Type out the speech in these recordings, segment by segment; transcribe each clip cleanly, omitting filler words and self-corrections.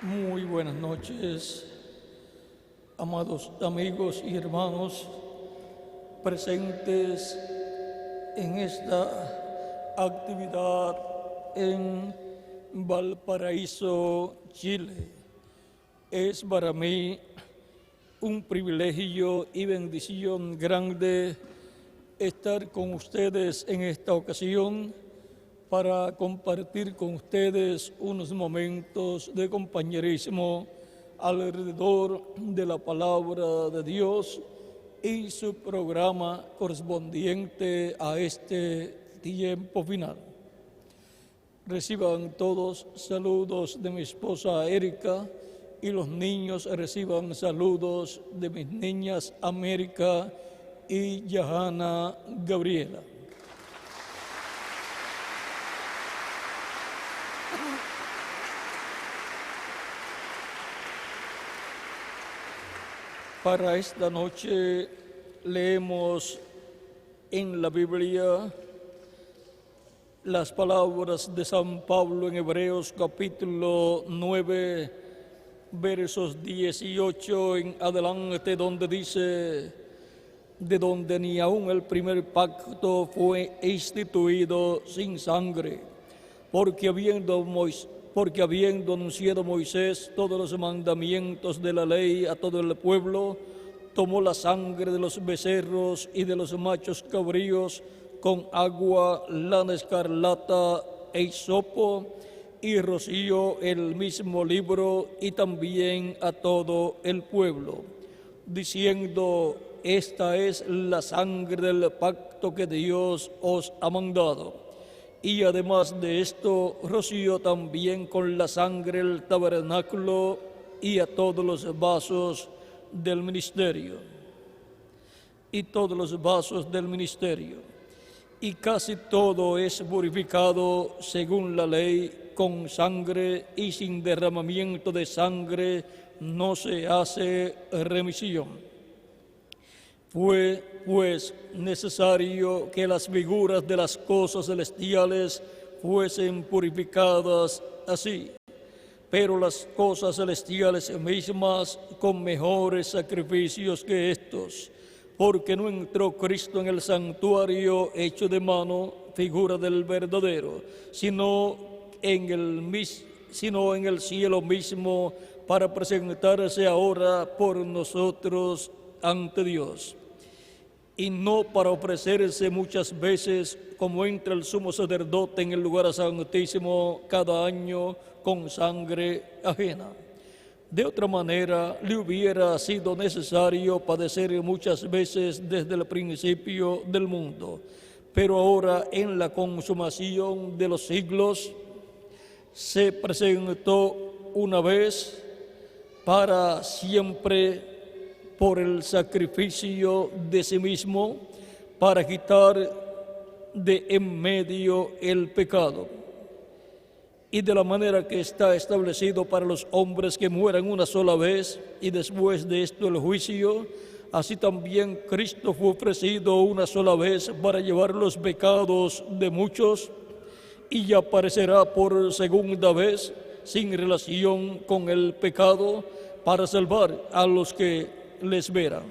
Muy buenas noches, amados amigos y hermanos presentes en esta actividad en Valparaíso, Chile. Es para mí un privilegio y bendición grande estar con ustedes en esta ocasión para compartir con ustedes unos momentos de compañerismo alrededor de la palabra de Dios y su programa correspondiente a este tiempo final. Reciban todos saludos de mi esposa Erika y los niños reciban saludos de mis niñas América y Yahana Gabriela. Para esta noche leemos en la Biblia las palabras de San Pablo en Hebreos capítulo 9, versos 18 en adelante, donde dice: de donde ni aun el primer pacto fue instituido sin sangre, porque habiendo anunciado Moisés todos los mandamientos de la ley a todo el pueblo, tomó la sangre de los becerros y de los machos cabríos con agua, lana escarlata e hisopo, y roció el mismo libro y también a todo el pueblo, diciendo: esta es la sangre del pacto que Dios os ha mandado. Y además de esto, roció también con la sangre el tabernáculo y a todos los vasos del ministerio. Y todos los vasos del ministerio. Y casi todo es purificado según la ley con sangre, y sin derramamiento de sangre no se hace remisión. Fue, pues, necesario que las figuras de las cosas celestiales fuesen purificadas así, pero las cosas celestiales mismas con mejores sacrificios que estos, porque no entró Cristo en el santuario hecho de mano, figura del verdadero, sino en el cielo mismo, para presentarse ahora por nosotros ante Dios, y no para ofrecerse muchas veces como entra el sumo sacerdote en el lugar santísimo cada año con sangre ajena. De otra manera, le hubiera sido necesario padecer muchas veces desde el principio del mundo, pero ahora en la consumación de los siglos se presentó una vez para siempre por el sacrificio de sí mismo, para quitar de en medio el pecado. Y de la manera que está establecido para los hombres que mueran una sola vez, y después de esto el juicio, así también Cristo fue ofrecido una sola vez para llevar los pecados de muchos, y aparecerá por segunda vez sin relación con el pecado, para salvar a los que les verán.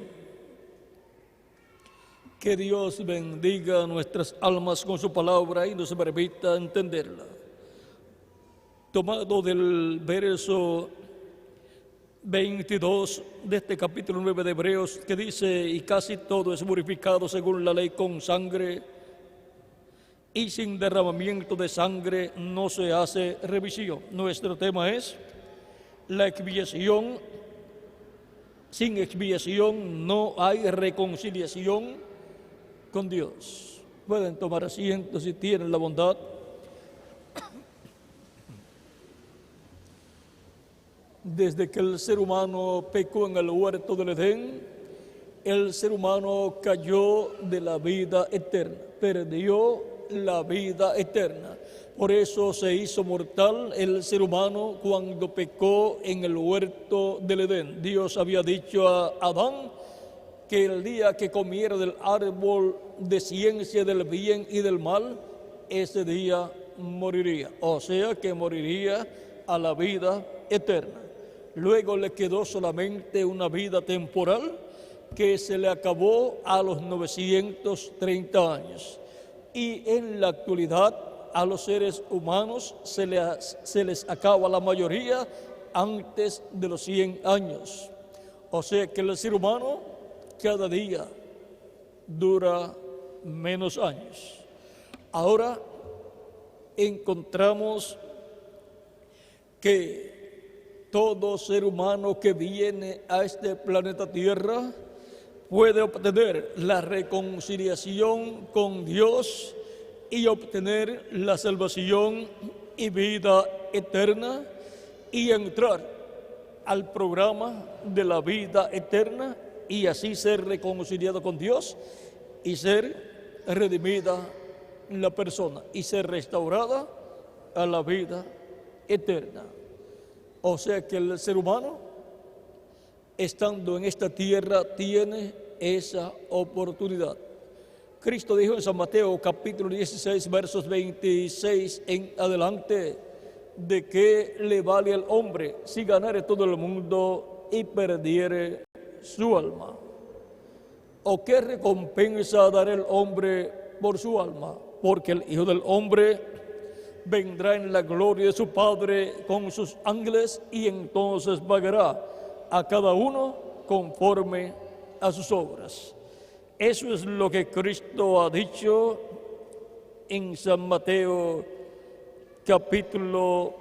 Que Dios bendiga nuestras almas con su palabra y nos permita entenderla. Tomado del verso 22 de este capítulo 9 de Hebreos, que dice: y casi todo es purificado según la ley con sangre, y sin derramamiento de sangre no se hace remisión. Nuestro tema es la expiación. Sin expiación no hay reconciliación con Dios. Pueden tomar asiento si tienen la bondad. Desde que el ser humano pecó en el huerto del Edén, el ser humano cayó de la vida eterna, perdió la vida eterna. Por eso se hizo mortal el ser humano cuando pecó en el huerto del Edén. Dios había dicho a Adán que el día que comiera del árbol de ciencia del bien y del mal, ese día moriría. O sea que moriría a la vida eterna. Luego le quedó solamente una vida temporal que se le acabó a los 930 años. Y en la actualidad a los seres humanos se les acaba la mayoría antes de los 100 años. O sea que el ser humano cada día dura menos años. Ahora encontramos que todo ser humano que viene a este planeta Tierra puede obtener la reconciliación con Dios y obtener la salvación y vida eterna y entrar al programa de la vida eterna y así ser reconciliado con Dios y ser redimida la persona y ser restaurada a la vida eterna. O sea que el ser humano, estando en esta tierra, tiene esa oportunidad. Cristo dijo en San Mateo capítulo 16, versos 26 en adelante, ¿de qué le vale al hombre si ganare todo el mundo y perdiere su alma? ¿O qué recompensa dará el hombre por su alma? Porque el Hijo del Hombre vendrá en la gloria de su Padre con sus ángeles y entonces pagará a cada uno conforme a sus obras. Eso es lo que Cristo ha dicho en San Mateo capítulo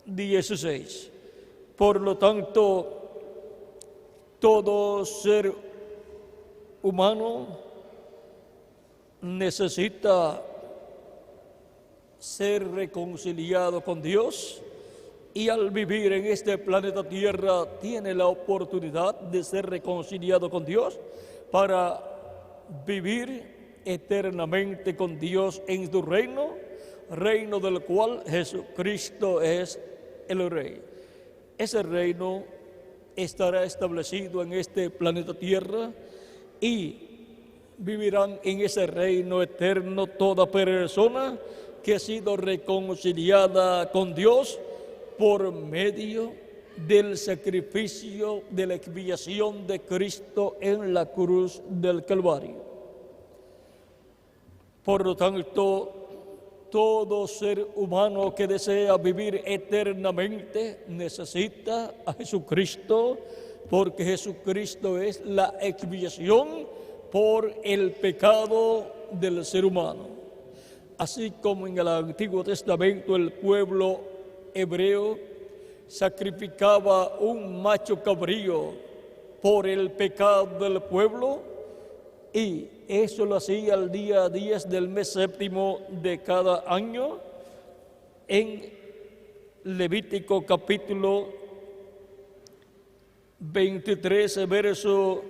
16. Por lo tanto, todo ser humano necesita ser reconciliado con Dios y al vivir en este planeta Tierra tiene la oportunidad de ser reconciliado con Dios para vivir eternamente con Dios en su reino, reino del cual Jesucristo es el Rey. Ese reino estará establecido en este planeta Tierra y vivirán en ese reino eterno toda persona que ha sido reconciliada con Dios por medio del sacrificio de la expiación de Cristo en la cruz del Calvario. Por lo tanto, todo ser humano que desea vivir eternamente necesita a Jesucristo, porque Jesucristo es la expiación por el pecado del ser humano. Así como en el Antiguo Testamento el pueblo hebreo sacrificaba un macho cabrío por el pecado del pueblo, y eso lo hacía el día 10 del mes séptimo de cada año. En Levítico capítulo 23, verso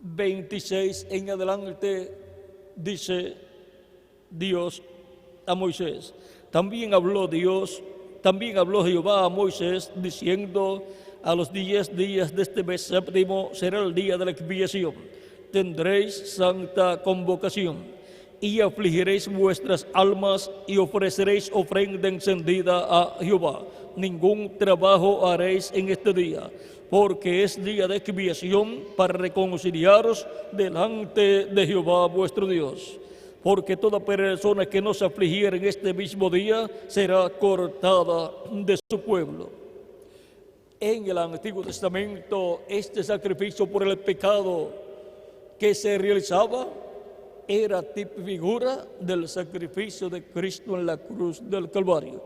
26 en adelante, dice Dios a Moisés: también habló Jehová a Moisés diciendo: a los 10 días de este mes séptimo será el día de la expiación. Tendréis santa convocación y afligiréis vuestras almas y ofreceréis ofrenda encendida a Jehová. Ningún trabajo haréis en este día, porque es día de expiación para reconciliaros delante de Jehová vuestro Dios. Porque toda persona que no se afligiera en este mismo día será cortada de su pueblo. En el Antiguo Testamento, este sacrificio por el pecado que se realizaba era tipo y figura del sacrificio de Cristo en la cruz del Calvario.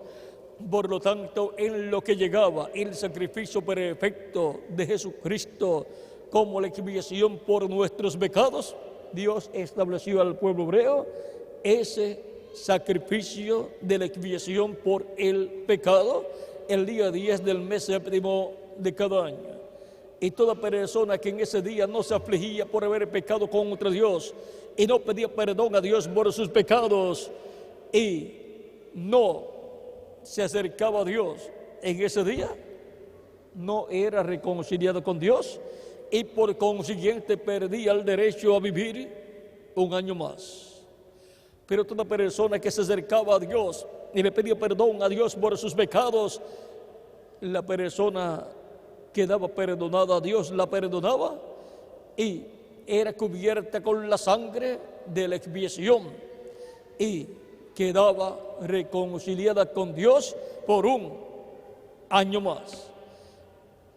Por lo tanto, en lo que llegaba el sacrificio perfecto de Jesucristo como la expiación por nuestros pecados, Dios estableció al pueblo hebreo ese sacrificio de la expiación por el pecado el día 10 del mes séptimo de cada año. Y toda persona que en ese día no se afligía por haber pecado contra Dios y no pedía perdón a Dios por sus pecados y no se acercaba a Dios en ese día, no era reconciliado con Dios y por consiguiente perdía el derecho a vivir un año más. Pero toda persona que se acercaba a Dios y le pedía perdón a Dios por sus pecados la persona quedaba perdonada, Dios la perdonaba y era cubierta con la sangre de la expiación y quedaba reconciliada con Dios por un año más.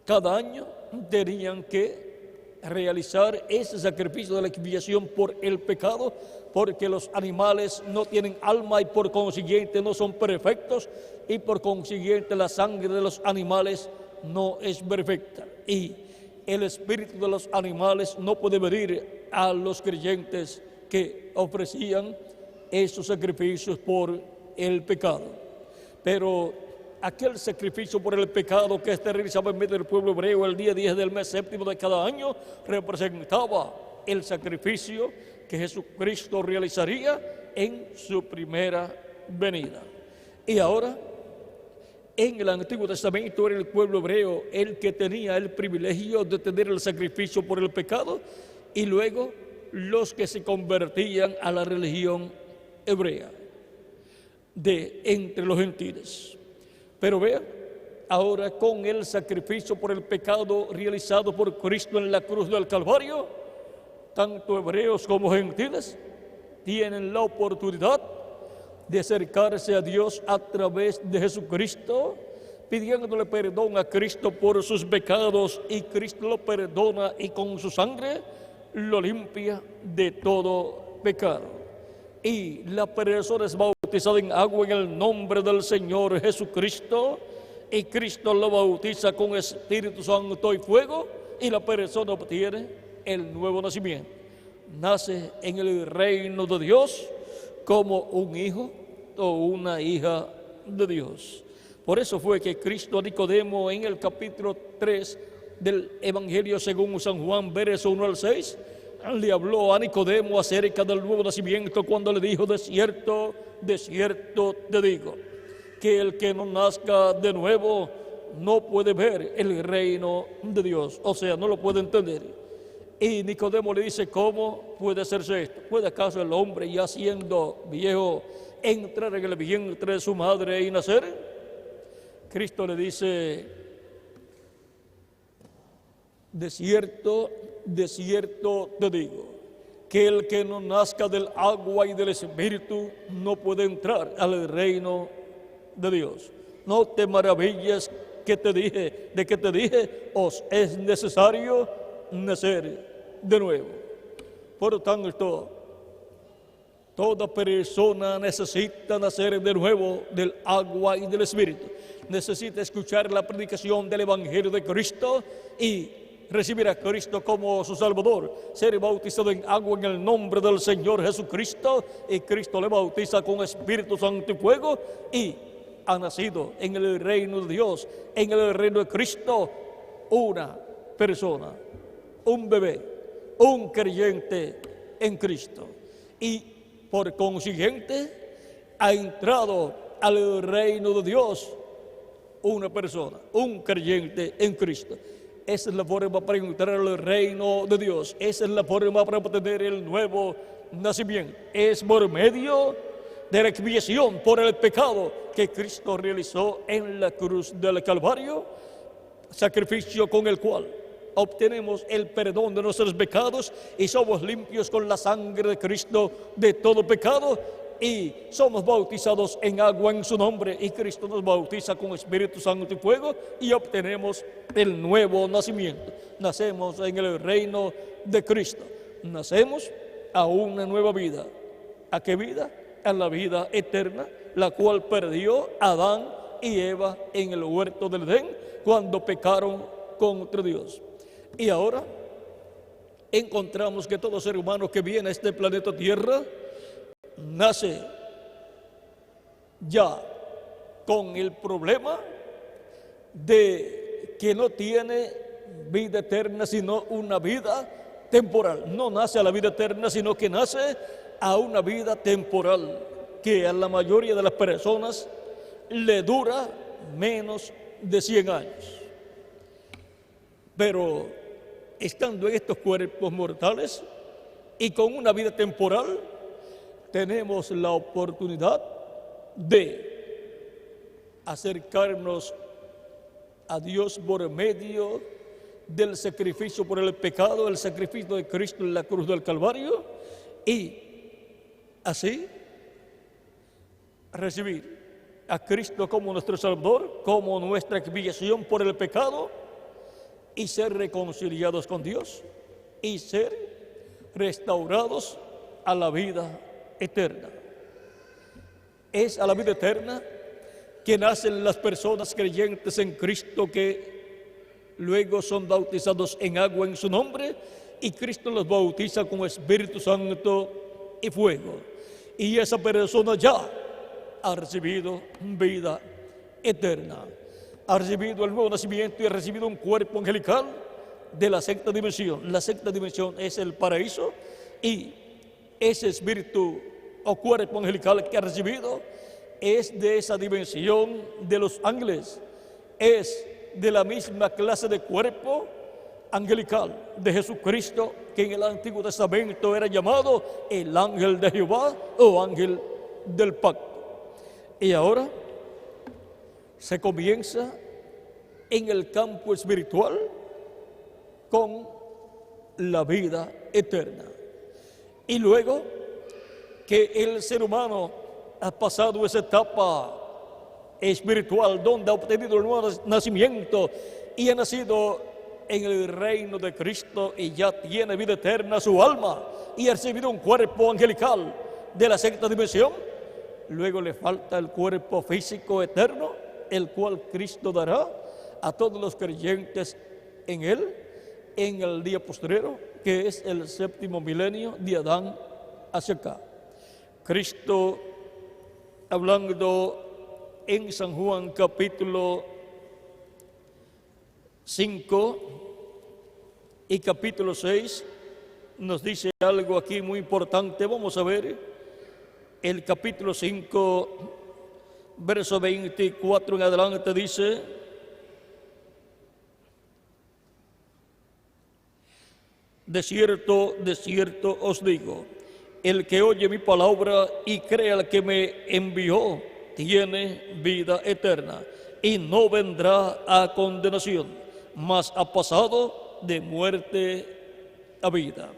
Cada año tenían que realizar ese sacrificio de la expiación por el pecado, porque los animales no tienen alma y por consiguiente no son perfectos, y por consiguiente la sangre de los animales no es perfecta. Y el espíritu de los animales no puede venir a los creyentes que ofrecían esos sacrificios por el pecado. Pero aquel sacrificio por el pecado que se realizaba en medio del pueblo hebreo el día 10 del mes séptimo de cada año representaba el sacrificio que Jesucristo realizaría en su primera venida. Y ahora, en el Antiguo Testamento era el pueblo hebreo el que tenía el privilegio de tener el sacrificio por el pecado, y luego los que se convertían a la religión hebrea de entre los gentiles. Pero vean, ahora con el sacrificio por el pecado realizado por Cristo en la cruz del Calvario, tanto hebreos como gentiles tienen la oportunidad de acercarse a Dios a través de Jesucristo, pidiéndole perdón a Cristo por sus pecados, y Cristo lo perdona y con su sangre lo limpia de todo pecado. Y la persona es bautizada en agua en el nombre del Señor Jesucristo, y Cristo lo bautiza con Espíritu Santo y fuego, y la persona obtiene el nuevo nacimiento. Nace en el reino de Dios como un hijo o una hija de Dios. Por eso fue que Cristo a Nicodemo en el capítulo 3 del Evangelio según San Juan, verso 1 al 6, le habló a Nicodemo acerca del nuevo nacimiento cuando le dijo: de cierto, te digo, que el que no nazca de nuevo no puede ver el reino de Dios. O sea, no lo puede entender. Y Nicodemo le dice: ¿cómo puede hacerse esto? ¿Puede acaso el hombre, ya siendo viejo, entrar en el vientre de su madre y nacer? Cristo le dice: de cierto te digo, que el que no nazca del agua y del Espíritu no puede entrar al reino de Dios. No te maravilles que te dije, os es necesario nacer de nuevo. Por lo tanto, toda persona necesita nacer de nuevo del agua y del Espíritu. Necesita escuchar la predicación del Evangelio de Cristo y recibir a Cristo como su Salvador, ser bautizado en agua en el nombre del Señor Jesucristo, y Cristo le bautiza con Espíritu Santo y fuego, y ha nacido en el reino de Dios, en el reino de Cristo, una persona, un bebé, un creyente en Cristo. Y por consiguiente ha entrado al reino de Dios una persona, un creyente en Cristo. Esa es la forma para entrar al reino de Dios. Esa es la forma para obtener el nuevo nacimiento. Es por medio de la expiación por el pecado que Cristo realizó en la cruz del Calvario, sacrificio con el cual obtenemos el perdón de nuestros pecados y somos limpios con la sangre de Cristo de todo pecado, y somos bautizados en agua en su nombre, y Cristo nos bautiza con Espíritu Santo y fuego, y obtenemos el nuevo nacimiento. Nacemos en el reino de Cristo, nacemos a una nueva vida. ¿A qué vida? A la vida eterna, la cual perdió Adán y Eva en el huerto del Edén cuando pecaron contra Dios. Y ahora encontramos que todo ser humano que viene a este planeta Tierra nace ya con el problema de que no tiene vida eterna, sino una vida temporal. No nace a la vida eterna, sino que nace a una vida temporal, que a la mayoría de las personas le dura menos de 100 años. Pero estando en estos cuerpos mortales y con una vida temporal, tenemos la oportunidad de acercarnos a Dios por medio del sacrificio por el pecado, el sacrificio de Cristo en la cruz del Calvario, y así recibir a Cristo como nuestro Salvador, como nuestra expiación por el pecado, y ser reconciliados con Dios y ser restaurados a la vida eterna. Es a la vida eterna que nacen las personas creyentes en Cristo, que luego son bautizados en agua en su nombre, y Cristo los bautiza con Espíritu Santo y fuego. Y esa persona ya ha recibido vida eterna, ha recibido el nuevo nacimiento y ha recibido un cuerpo angelical de la sexta dimensión. La sexta dimensión es el paraíso, y ese espíritu o cuerpo angelical que ha recibido es de esa dimensión de los ángeles, es de la misma clase de cuerpo angelical de Jesucristo, que en el Antiguo Testamento era llamado el ángel de Jehová o ángel del pacto. Y ahora se comienza en el campo espiritual con la vida eterna. Y luego que el ser humano ha pasado esa etapa espiritual donde ha obtenido el nuevo nacimiento y ha nacido en el reino de Cristo y ya tiene vida eterna su alma y ha recibido un cuerpo angelical de la sexta dimensión, luego le falta el cuerpo físico eterno, el cual Cristo dará a todos los creyentes en Él en el día postrero, que es el séptimo milenio de Adán hacia acá. Cristo, hablando en San Juan capítulo 5 y capítulo 6, nos dice algo aquí muy importante. Vamos a ver el capítulo 5, verso 24 en adelante, dice: de cierto os digo, el que oye mi palabra y cree al que me envió, tiene vida eterna, y no vendrá a condenación, mas ha pasado de muerte a vida.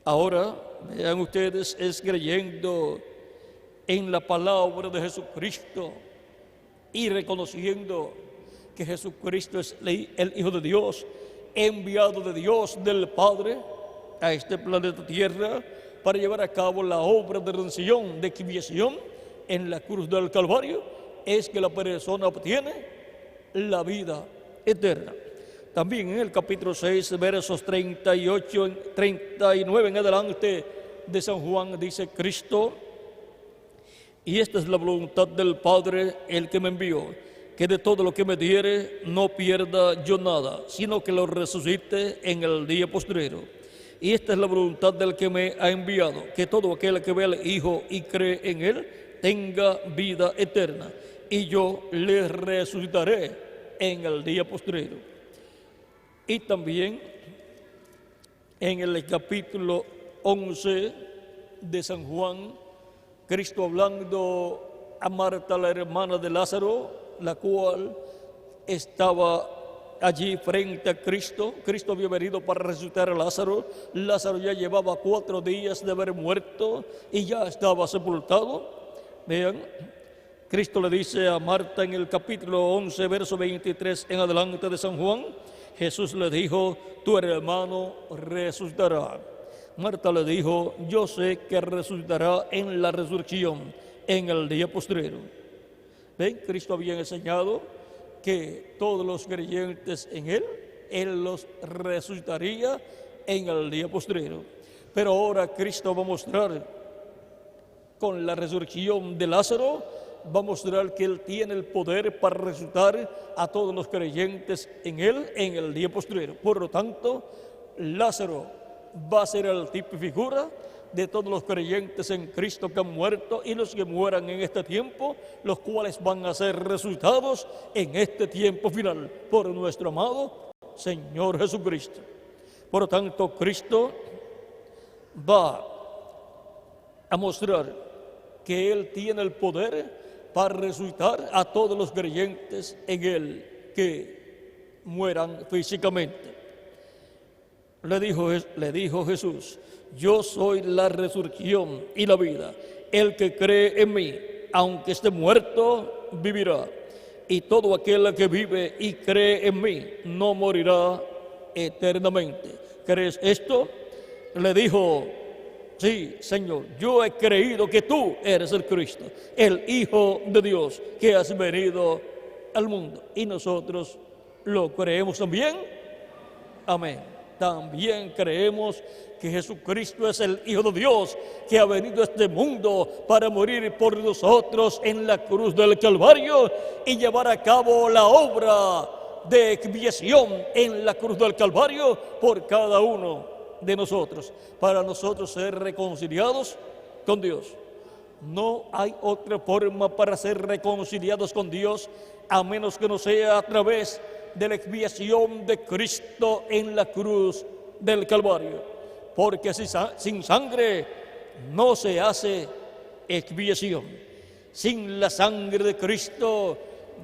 Ahora, vean ustedes, es creyendo en la palabra de Jesucristo y reconociendo que Jesucristo es el Hijo de Dios, enviado de Dios, del Padre, a este planeta Tierra para llevar a cabo la obra de redención, de expiación en la cruz del Calvario, es que la persona obtiene la vida eterna. También en el capítulo 6, versos 38, 39 en adelante de San Juan, dice Cristo: y esta es la voluntad del Padre, el que me envió, que de todo lo que me diere no pierda yo nada, sino que lo resucite en el día postrero. Y esta es la voluntad del que me ha enviado, que todo aquel que ve al Hijo y cree en Él tenga vida eterna, y yo le resucitaré en el día postrero. Y también en el capítulo 11 de San Juan, Cristo hablando a Marta, la hermana de Lázaro, la cual estaba allí frente a Cristo. Cristo había venido para resucitar a Lázaro. Lázaro ya llevaba 4 días de haber muerto y ya estaba sepultado. Vean, Cristo le dice a Marta en el capítulo 11, verso 23 en adelante de San Juan: Jesús le dijo, tu hermano resucitará. Marta le dijo, yo sé que resucitará en la resurrección, en el día postrero. ¿Ven? Cristo había enseñado que todos los creyentes en Él los resucitaría en el día postrero. Pero ahora Cristo va a mostrar, con la resurrección de Lázaro, va a mostrar que Él tiene el poder para resucitar a todos los creyentes en Él en el día postrero. Por lo tanto, Lázaro va a ser el tipo y figura de todos los creyentes en Cristo que han muerto y los que mueran en este tiempo, los cuales van a ser resucitados en este tiempo final por nuestro amado Señor Jesucristo. Por lo tanto, Cristo va a mostrar que Él tiene el poder para resucitar a todos los creyentes en Él que mueran físicamente. Le dijo Jesús: yo soy la resurrección y la vida. El que cree en mí, aunque esté muerto, vivirá. Y todo aquel que vive y cree en mí no morirá eternamente. ¿Crees esto? Le dijo: sí, Señor, yo he creído que tú eres el Cristo, el Hijo de Dios, que has venido al mundo. Y nosotros lo creemos también. Amén. También creemos que Jesucristo es el Hijo de Dios, que ha venido a este mundo para morir por nosotros en la cruz del Calvario y llevar a cabo la obra de expiación en la cruz del Calvario por cada uno de nosotros, para nosotros ser reconciliados con Dios. No hay otra forma para ser reconciliados con Dios a menos que no sea a través de la expiación de Cristo en la cruz del Calvario, porque sin sangre no se hace expiación. Sin la sangre de Cristo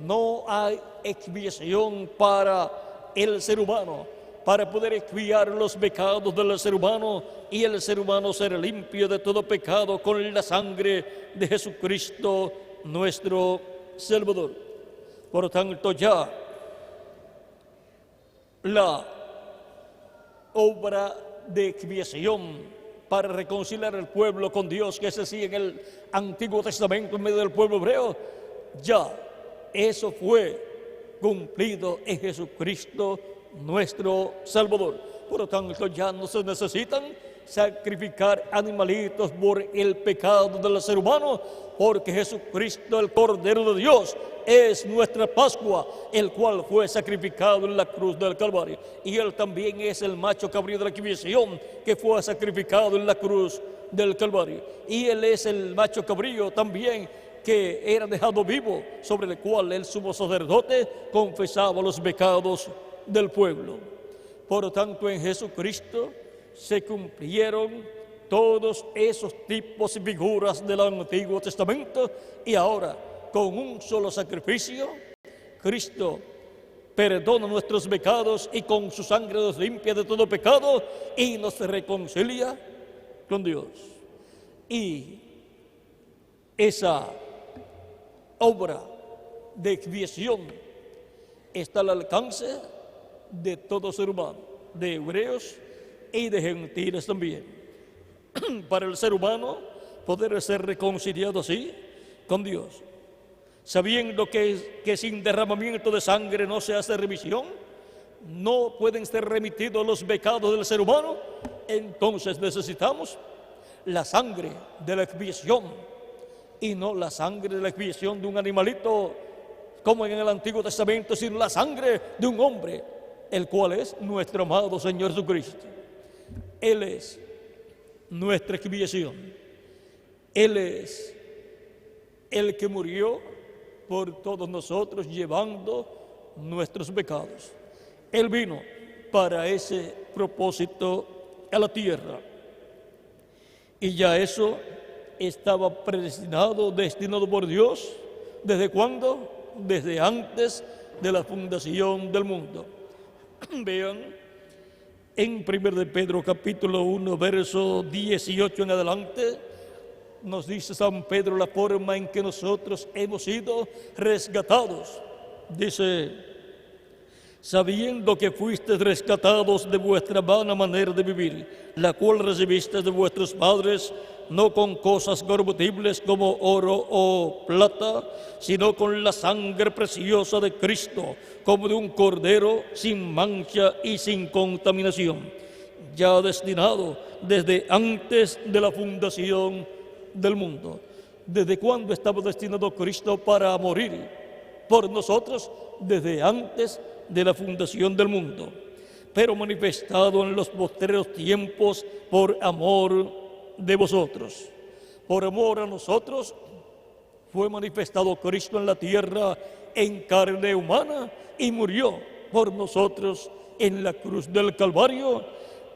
no hay expiación para el ser humano, para poder expiar los pecados del ser humano y el ser humano ser limpio de todo pecado con la sangre de Jesucristo nuestro Salvador. Por tanto, ya la obra de expiación para reconciliar al pueblo con Dios, que se hacía en el Antiguo Testamento en medio del pueblo hebreo, ya eso fue cumplido en Jesucristo nuestro Salvador. Por lo tanto, ya no se necesitan sacrificar animalitos por el pecado del ser humano, porque Jesucristo, el Cordero de Dios, es nuestra Pascua, el cual fue sacrificado en la cruz del Calvario. Y Él también es el macho cabrío de la expiación, que fue sacrificado en la cruz del Calvario. Y Él es el macho cabrío también que era dejado vivo, sobre el cual el sumo sacerdote confesaba los pecados del pueblo. Por lo tanto, en Jesucristo se cumplieron todos esos tipos y figuras del Antiguo Testamento, y ahora, con un solo sacrificio, Cristo perdona nuestros pecados y con su sangre nos limpia de todo pecado y nos reconcilia con Dios. Y esa obra de expiación está al alcance de todo ser humano, de hebreos y de gentiles también. Para el ser humano poder ser reconciliado así con Dios, sabiendo que sin derramamiento de sangre no se hace remisión, no pueden ser remitidos los pecados del ser humano, entonces necesitamos la sangre de la expiación, y no la sangre de la expiación de un animalito como en el Antiguo Testamento, sino la sangre de un hombre, el cual es nuestro amado Señor Jesucristo. Él es nuestra expiación. Él es el que murió por todos nosotros, llevando nuestros pecados. Él vino para ese propósito a la tierra. Y ya eso estaba predestinado, destinado por Dios. ¿Desde cuándo? Desde antes de la fundación del mundo. Vean, en 1 de Pedro capítulo 1, verso 18 en adelante, nos dice San Pedro la forma en que nosotros hemos sido rescatados. Dice: sabiendo que fuisteis rescatados de vuestra vana manera de vivir, la cual recibisteis de vuestros padres, no con cosas corruptibles como oro o plata, sino con la sangre preciosa de Cristo, como de un cordero sin mancha y sin contaminación, ya destinado desde antes de la fundación del mundo. ¿Desde cuándo estaba destinado Cristo para morir por nosotros? Desde antes de la fundación del mundo, pero manifestado en los postreros tiempos por amor de vosotros. Por amor a nosotros fue manifestado Cristo en la tierra en carne humana y murió por nosotros en la cruz del Calvario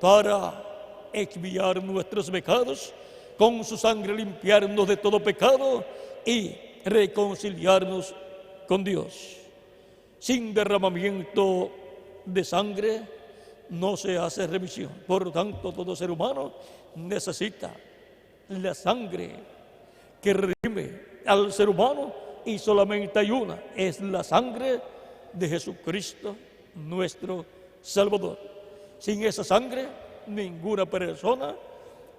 para expiar nuestros pecados, con su sangre limpiarnos de todo pecado y reconciliarnos con Dios. Sin derramamiento de sangre no se hace remisión. Por lo tanto, todo ser humano necesita la sangre que redime al ser humano, y solamente hay una, es la sangre de Jesucristo, nuestro Salvador. Sin esa sangre, ninguna persona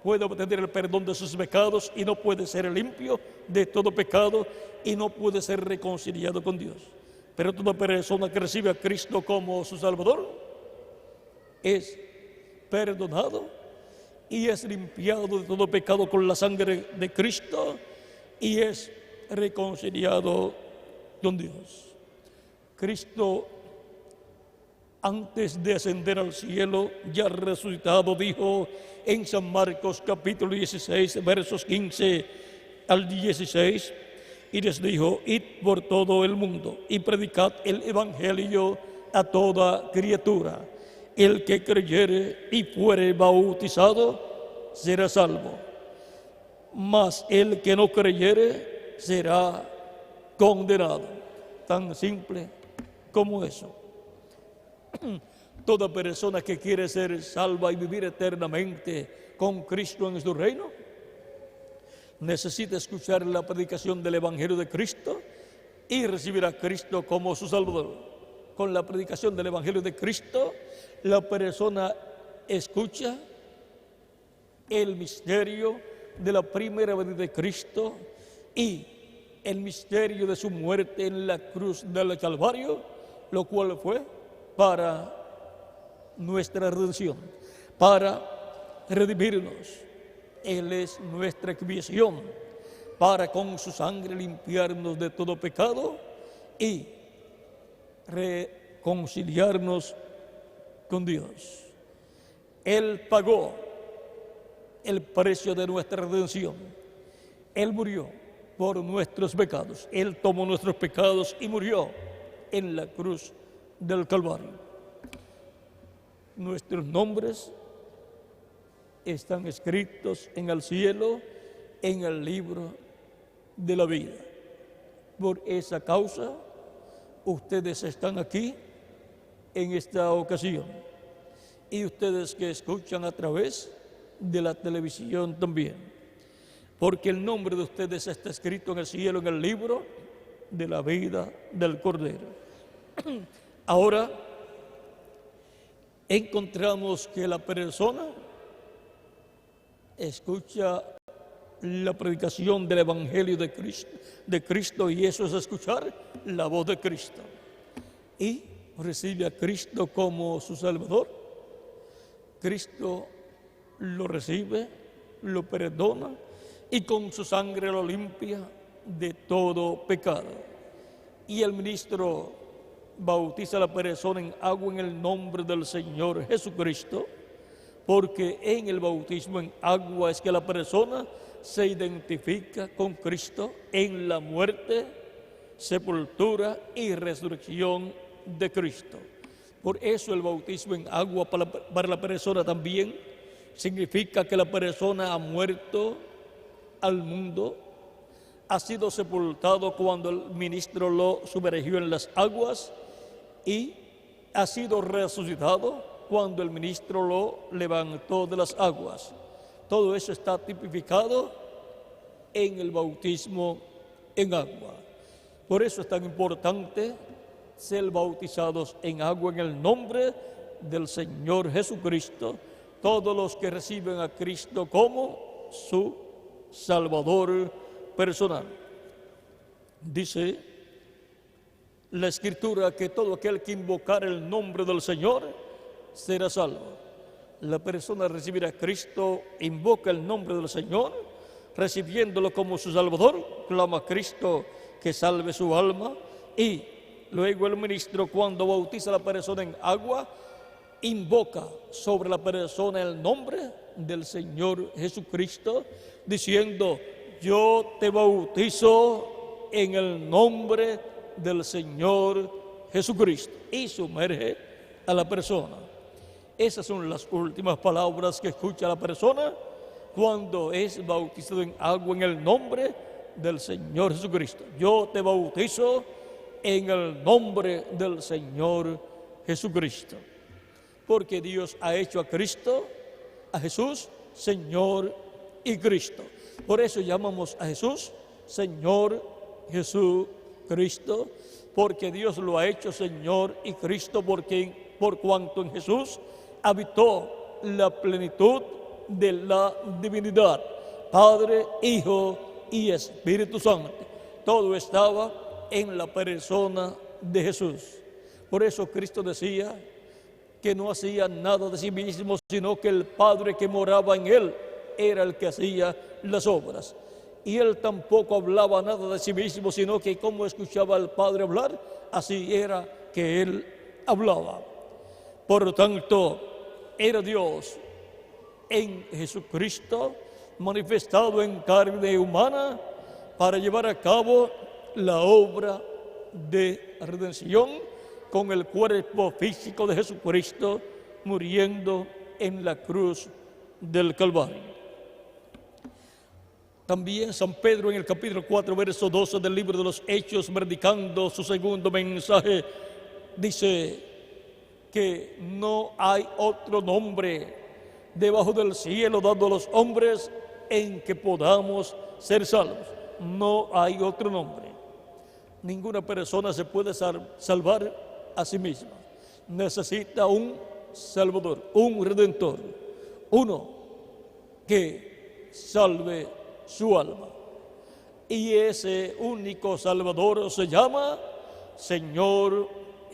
puede obtener el perdón de sus pecados y no puede ser limpio de todo pecado y no puede ser reconciliado con Dios. Pero toda persona que recibe a Cristo como su Salvador es perdonado y es limpiado de todo pecado con la sangre de Cristo y es reconciliado con Dios. Cristo, antes de ascender al cielo, ya resucitado, dijo en San Marcos capítulo 16, versos 15 al 16, y les dijo: id por todo el mundo y predicad el evangelio a toda criatura. El que creyere y fuere bautizado será salvo, mas el que no creyere será condenado. Tan simple como eso. Toda persona que quiere ser salva y vivir eternamente con Cristo en su reino necesita escuchar la predicación del Evangelio de Cristo y recibir a Cristo como su Salvador. Con la predicación del Evangelio de Cristo, la persona escucha el misterio de la primera venida de Cristo y el misterio de su muerte en la cruz del Calvario, lo cual fue para nuestra redención, para redimirnos. Él es nuestra expiación, para con su sangre limpiarnos de todo pecado y reconciliarnos con Dios. Él pagó el precio de nuestra redención. Él murió por nuestros pecados. Él tomó nuestros pecados y murió en la cruz del Calvario. Nuestros nombres están escritos en el cielo, en el libro de la vida. Por esa causa, ustedes están aquí en esta ocasión. Y ustedes que escuchan a través de la televisión también. Porque el nombre de ustedes está escrito en el cielo, en el libro de la vida del Cordero. Ahora encontramos que la persona escucha la predicación del Evangelio de Cristo, y eso es escuchar la voz de Cristo. Y recibe a Cristo como su Salvador. Cristo lo recibe, lo perdona y con su sangre lo limpia de todo pecado. Y el ministro bautiza a la persona en agua en el nombre del Señor Jesucristo, porque en el bautismo en agua es que la persona se identifica con Cristo en la muerte, sepultura y resurrección de Cristo. Por eso el bautismo en agua para la persona también significa que la persona ha muerto al mundo, ha sido sepultado cuando el ministro lo sumergió en las aguas y ha sido resucitado cuando el ministro lo levantó de las aguas. Todo eso está tipificado en el bautismo en agua. Por eso es tan importante ser bautizados en agua en el nombre del Señor Jesucristo, todos los que reciben a Cristo como su Salvador personal. Dice la Escritura que todo aquel que invocar el nombre del Señor será salvo. La persona recibirá a Cristo, invoca el nombre del Señor, recibiéndolo como su Salvador, clama a Cristo que salve su alma, y luego el ministro, cuando bautiza a la persona en agua, invoca sobre la persona el nombre del Señor Jesucristo, diciendo: yo te bautizo en el nombre del Señor Jesucristo, y sumerge a la persona. Esas son las últimas palabras que escucha la persona cuando es bautizado en agua en el nombre del Señor Jesucristo. Yo te bautizo en el nombre del Señor Jesucristo. Porque Dios ha hecho a Cristo, a Jesús, Señor y Cristo. Por eso llamamos a Jesús Señor Jesucristo, porque Dios lo ha hecho Señor y Cristo, por cuanto en Jesús habitó la plenitud de la divinidad, Padre, Hijo y Espíritu Santo. Todo estaba en la persona de Jesús. Por eso Cristo decía que no hacía nada de sí mismo, sino que el Padre que moraba en él era el que hacía las obras. Y él tampoco hablaba nada de sí mismo, sino que como escuchaba al Padre hablar, así era que él hablaba. Por lo tanto, era Dios en Jesucristo, manifestado en carne humana, para llevar a cabo la obra de redención con el cuerpo físico de Jesucristo, muriendo en la cruz del Calvario. También San Pedro en el capítulo 4, verso 12 del libro de los Hechos, predicando su segundo mensaje, dice que no hay otro nombre debajo del cielo dado a los hombres en que podamos ser salvos. No hay otro nombre. Ninguna persona se puede salvar a sí misma. Necesita un Salvador, un Redentor, uno que salve su alma. Y ese único Salvador se llama Señor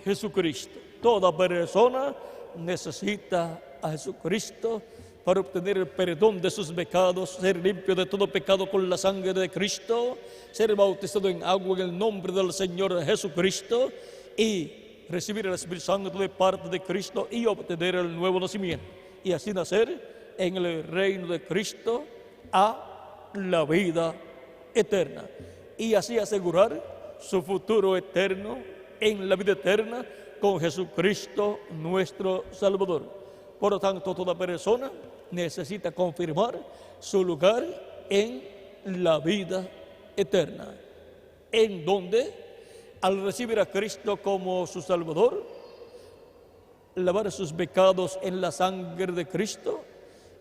Jesucristo. Toda persona necesita a Jesucristo para obtener el perdón de sus pecados, ser limpio de todo pecado con la sangre de Cristo, ser bautizado en agua en el nombre del Señor Jesucristo y recibir el Espíritu Santo de parte de Cristo y obtener el nuevo nacimiento. Y así nacer en el reino de Cristo a la vida eterna. Y así asegurar su futuro eterno en la vida eterna con Jesucristo nuestro Salvador. Por lo tanto, toda persona necesita confirmar su lugar en la vida eterna, en donde al recibir a Cristo como su Salvador, lavar sus pecados en la sangre de Cristo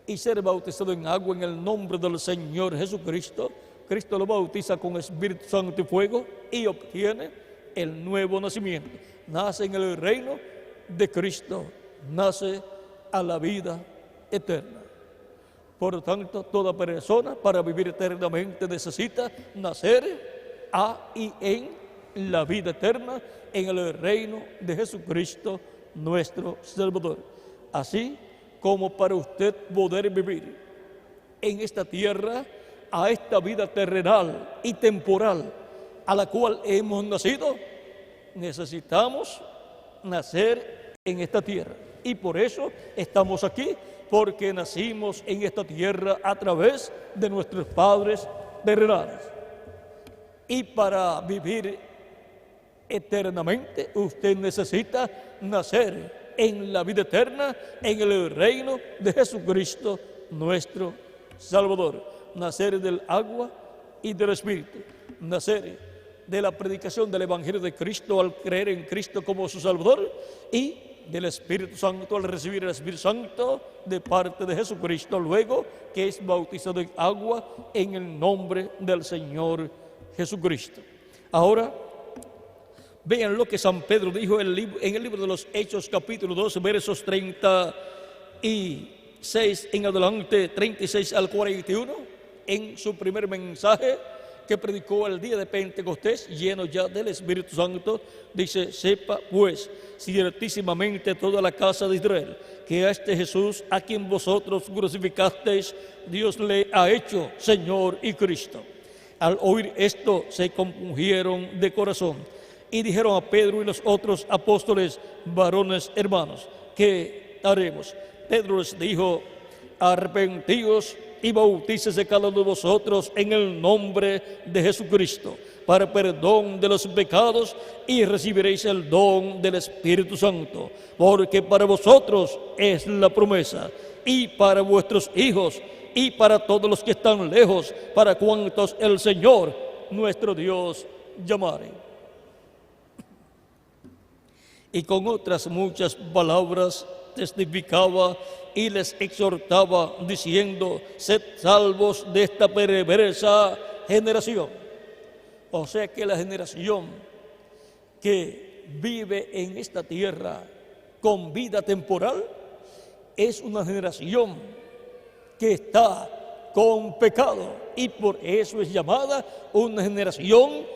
y ser bautizado en agua en el nombre del Señor Jesucristo, Cristo lo bautiza con Espíritu Santo y fuego y obtiene el nuevo nacimiento. Nace en el reino de Cristo, nace a la vida eterna. Por lo tanto, toda persona para vivir eternamente necesita nacer a y en la vida eterna en el reino de Jesucristo nuestro Salvador. Así como para usted poder vivir en esta tierra, a esta vida terrenal y temporal a la cual hemos nacido, necesitamos nacer en esta tierra. Y por eso estamos aquí, porque nacimos en esta tierra a través de nuestros padres terrenales. Y para vivir eternamente, usted necesita nacer en la vida eterna, en el reino de Jesucristo, nuestro Salvador. Nacer del agua y del Espíritu. Nacer de la predicación del Evangelio de Cristo al creer en Cristo como su Salvador y del Espíritu Santo al recibir el Espíritu Santo de parte de Jesucristo, luego que es bautizado en agua en el nombre del Señor Jesucristo. Ahora, vean lo que San Pedro dijo en el libro de los Hechos, capítulo 2, versos 36 en adelante, 36 al 41, en su primer mensaje que predicó el día de Pentecostés, lleno ya del Espíritu Santo, dice: sepa pues ciertísimamente toda la casa de Israel, que a este Jesús, a quien vosotros crucificasteis, Dios le ha hecho Señor y Cristo. Al oír esto, se compungieron de corazón y dijeron a Pedro y los otros apóstoles: varones hermanos, ¿qué haremos? Pedro les dijo: arrepentíos y bautícese cada uno de vosotros en el nombre de Jesucristo para perdón de los pecados y recibiréis el don del Espíritu Santo, porque para vosotros es la promesa, y para vuestros hijos, y para todos los que están lejos, para cuantos el Señor nuestro Dios llamare. y con otras muchas palabras testificaba y les exhortaba diciendo: sed salvos de esta perversa generación. O sea que la generación que vive en esta tierra con vida temporal es una generación que está con pecado y por eso es llamada una generación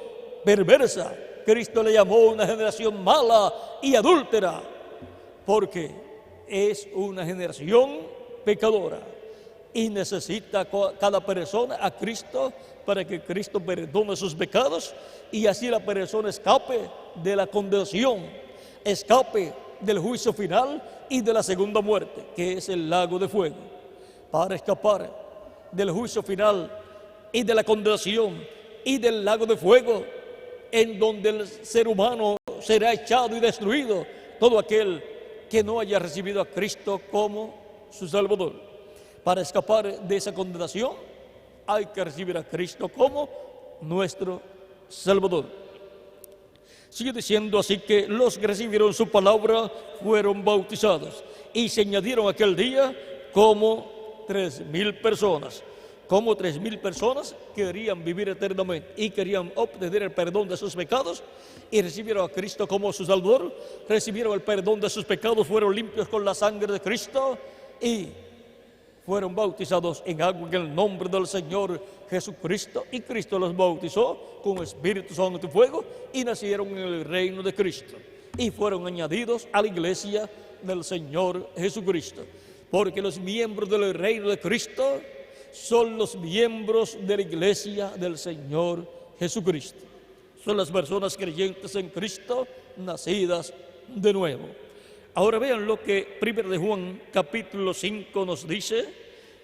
perversa. Cristo le llamó una generación mala y adúltera porque es una generación pecadora y necesita cada persona a Cristo para que Cristo perdone sus pecados y así la persona escape de la condenación, escape del juicio final y de la segunda muerte, que es el lago de fuego. Para escapar del juicio final y de la condenación y del lago de fuego, en donde el ser humano será echado y destruido, todo aquel que no haya recibido a Cristo como su Salvador. Para escapar de esa condenación hay que recibir a Cristo como nuestro Salvador. Sigue diciendo: así que los que recibieron su palabra fueron bautizados y se añadieron aquel día como 3,000 personas. Como 3,000 personas querían vivir eternamente y querían obtener el perdón de sus pecados y recibieron a Cristo como su Salvador, recibieron el perdón de sus pecados, fueron limpios con la sangre de Cristo y fueron bautizados en agua en el nombre del Señor Jesucristo, y Cristo los bautizó con Espíritu Santo y fuego y nacieron en el reino de Cristo y fueron añadidos a la iglesia del Señor Jesucristo, porque los miembros del reino de Cristo son los miembros de la iglesia del Señor Jesucristo. Son las personas creyentes en Cristo, nacidas de nuevo. Ahora vean lo que 1 de Juan capítulo 5 nos dice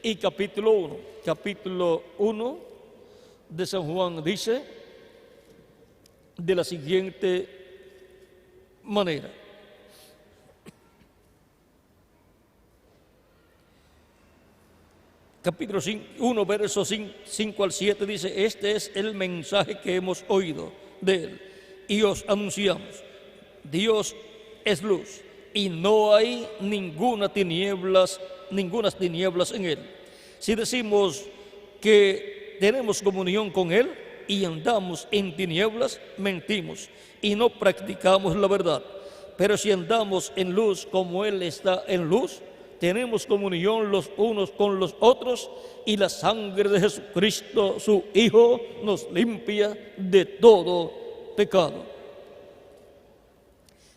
y capítulo 1. Capítulo 1 de San Juan dice de la siguiente manera. Capítulo 1, versos 5 al 7 dice: este es el mensaje que hemos oído de él y os anunciamos. Dios es luz y no hay ninguna tinieblas en él. Si decimos que tenemos comunión con él y andamos en tinieblas, mentimos y no practicamos la verdad. Pero si andamos en luz como él está en luz, tenemos comunión los unos con los otros y la sangre de Jesucristo, su Hijo, nos limpia de todo pecado.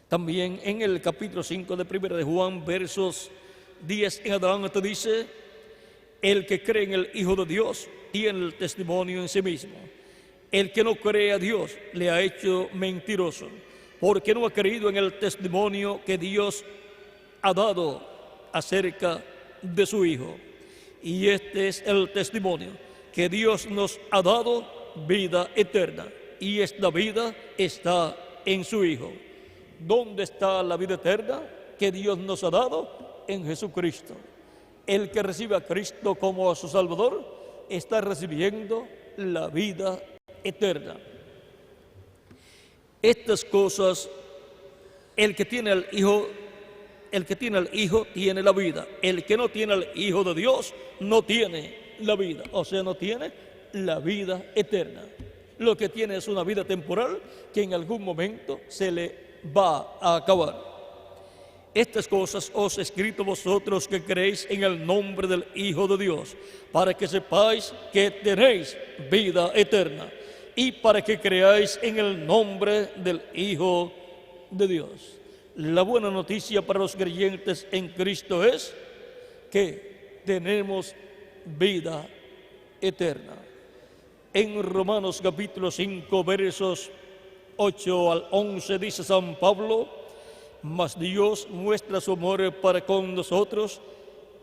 También en el capítulo 5 de 1 de Juan, versos 10 en adelante dice: el que cree en el Hijo de Dios tiene el testimonio en sí mismo. El que no cree a Dios le ha hecho mentiroso, porque no ha creído en el testimonio que Dios ha dado acerca de su Hijo. Y este es el testimonio, que Dios nos ha dado vida eterna, y esta vida está en su Hijo. ¿Dónde está la vida eterna que Dios nos ha dado? En Jesucristo. El que recibe a Cristo como a su Salvador está recibiendo la vida eterna. Estas cosas, el que tiene al Hijo tiene la vida. El que no tiene al Hijo de Dios no tiene la vida, o sea, no tiene la vida eterna. Lo que tiene es una vida temporal que en algún momento se le va a acabar. Estas cosas os he escrito vosotros que creéis en el nombre del Hijo de Dios, para que sepáis que tenéis vida eterna y para que creáis en el nombre del Hijo de Dios. La buena noticia para los creyentes en Cristo es que tenemos vida eterna. En Romanos capítulo 5, versos 8 al 11 dice San Pablo: mas Dios muestra su amor para con nosotros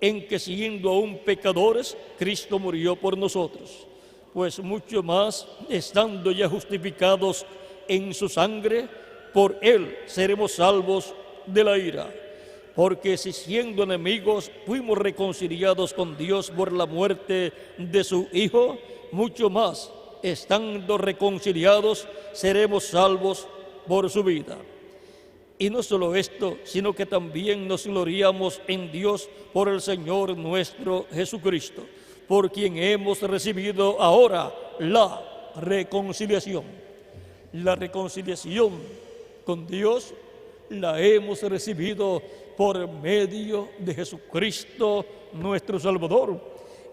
en que siendo aún pecadores, Cristo murió por nosotros. Pues mucho más, estando ya justificados en su sangre, por él seremos salvos de la ira. Porque si siendo enemigos fuimos reconciliados con Dios por la muerte de su Hijo, mucho más, estando reconciliados, seremos salvos por su vida. Y no solo esto, sino que también nos gloriamos en Dios por el Señor nuestro Jesucristo, por quien hemos recibido ahora la reconciliación. La reconciliación con Dios la hemos recibido por medio de Jesucristo nuestro Salvador,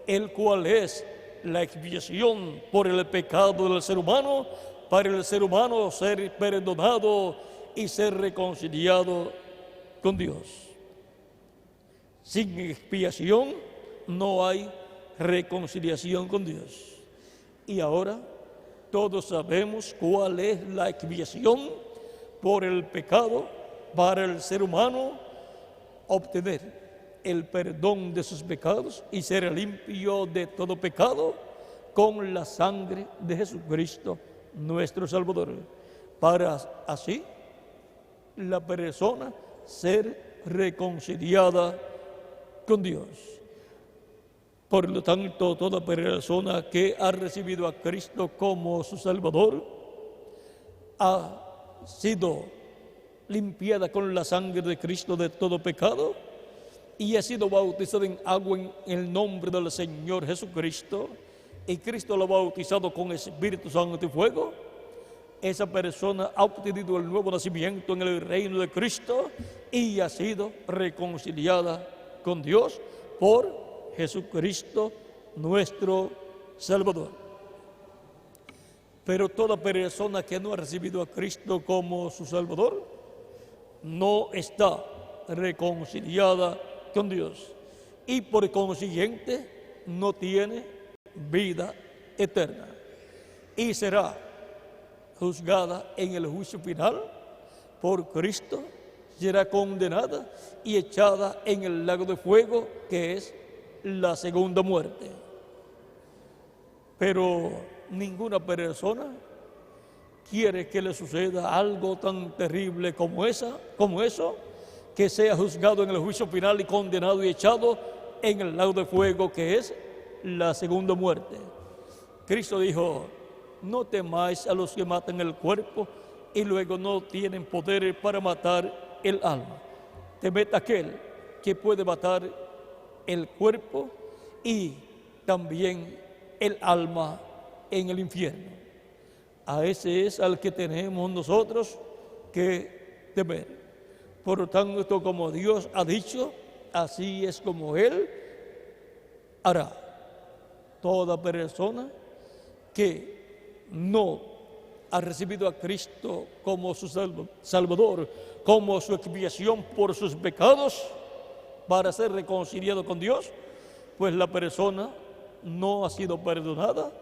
el cual es la expiación por el pecado del ser humano, para el ser humano ser perdonado y ser reconciliado con Dios. Sin expiación no hay reconciliación con Dios. Y ahora todos sabemos cuál es la expiación por el pecado para el ser humano: obtener el perdón de sus pecados y ser limpio de todo pecado con la sangre de Jesucristo nuestro Salvador, para así la persona ser reconciliada con Dios. Por lo tanto, toda persona que ha recibido a Cristo como su Salvador ha sido limpiada con la sangre de Cristo de todo pecado y ha sido bautizada en agua en el nombre del Señor Jesucristo, y Cristo lo ha bautizado con Espíritu Santo y fuego. Esa persona ha obtenido el nuevo nacimiento en el reino de Cristo y ha sido reconciliada con Dios por Jesucristo nuestro Salvador. Pero toda persona que no ha recibido a Cristo como su Salvador no está reconciliada con Dios y por consiguiente no tiene vida eterna y será juzgada en el juicio final por Cristo, será condenada y echada en el lago de fuego, que es la segunda muerte. Pero ninguna persona quiere que le suceda algo tan terrible como eso, que sea juzgado en el juicio final y condenado y echado en el lago de fuego, que es la segunda muerte. Cristo dijo: no temáis a los que matan el cuerpo y luego no tienen poder para matar el alma. Temed a aquel que puede matar el cuerpo y también el alma en el infierno. A ese es al que tenemos nosotros que temer. Por lo tanto, como Dios ha dicho, así es como Él hará. Toda persona que no ha recibido a Cristo como su Salvador, como su expiación por sus pecados, para ser reconciliado con Dios, pues la persona no ha sido perdonada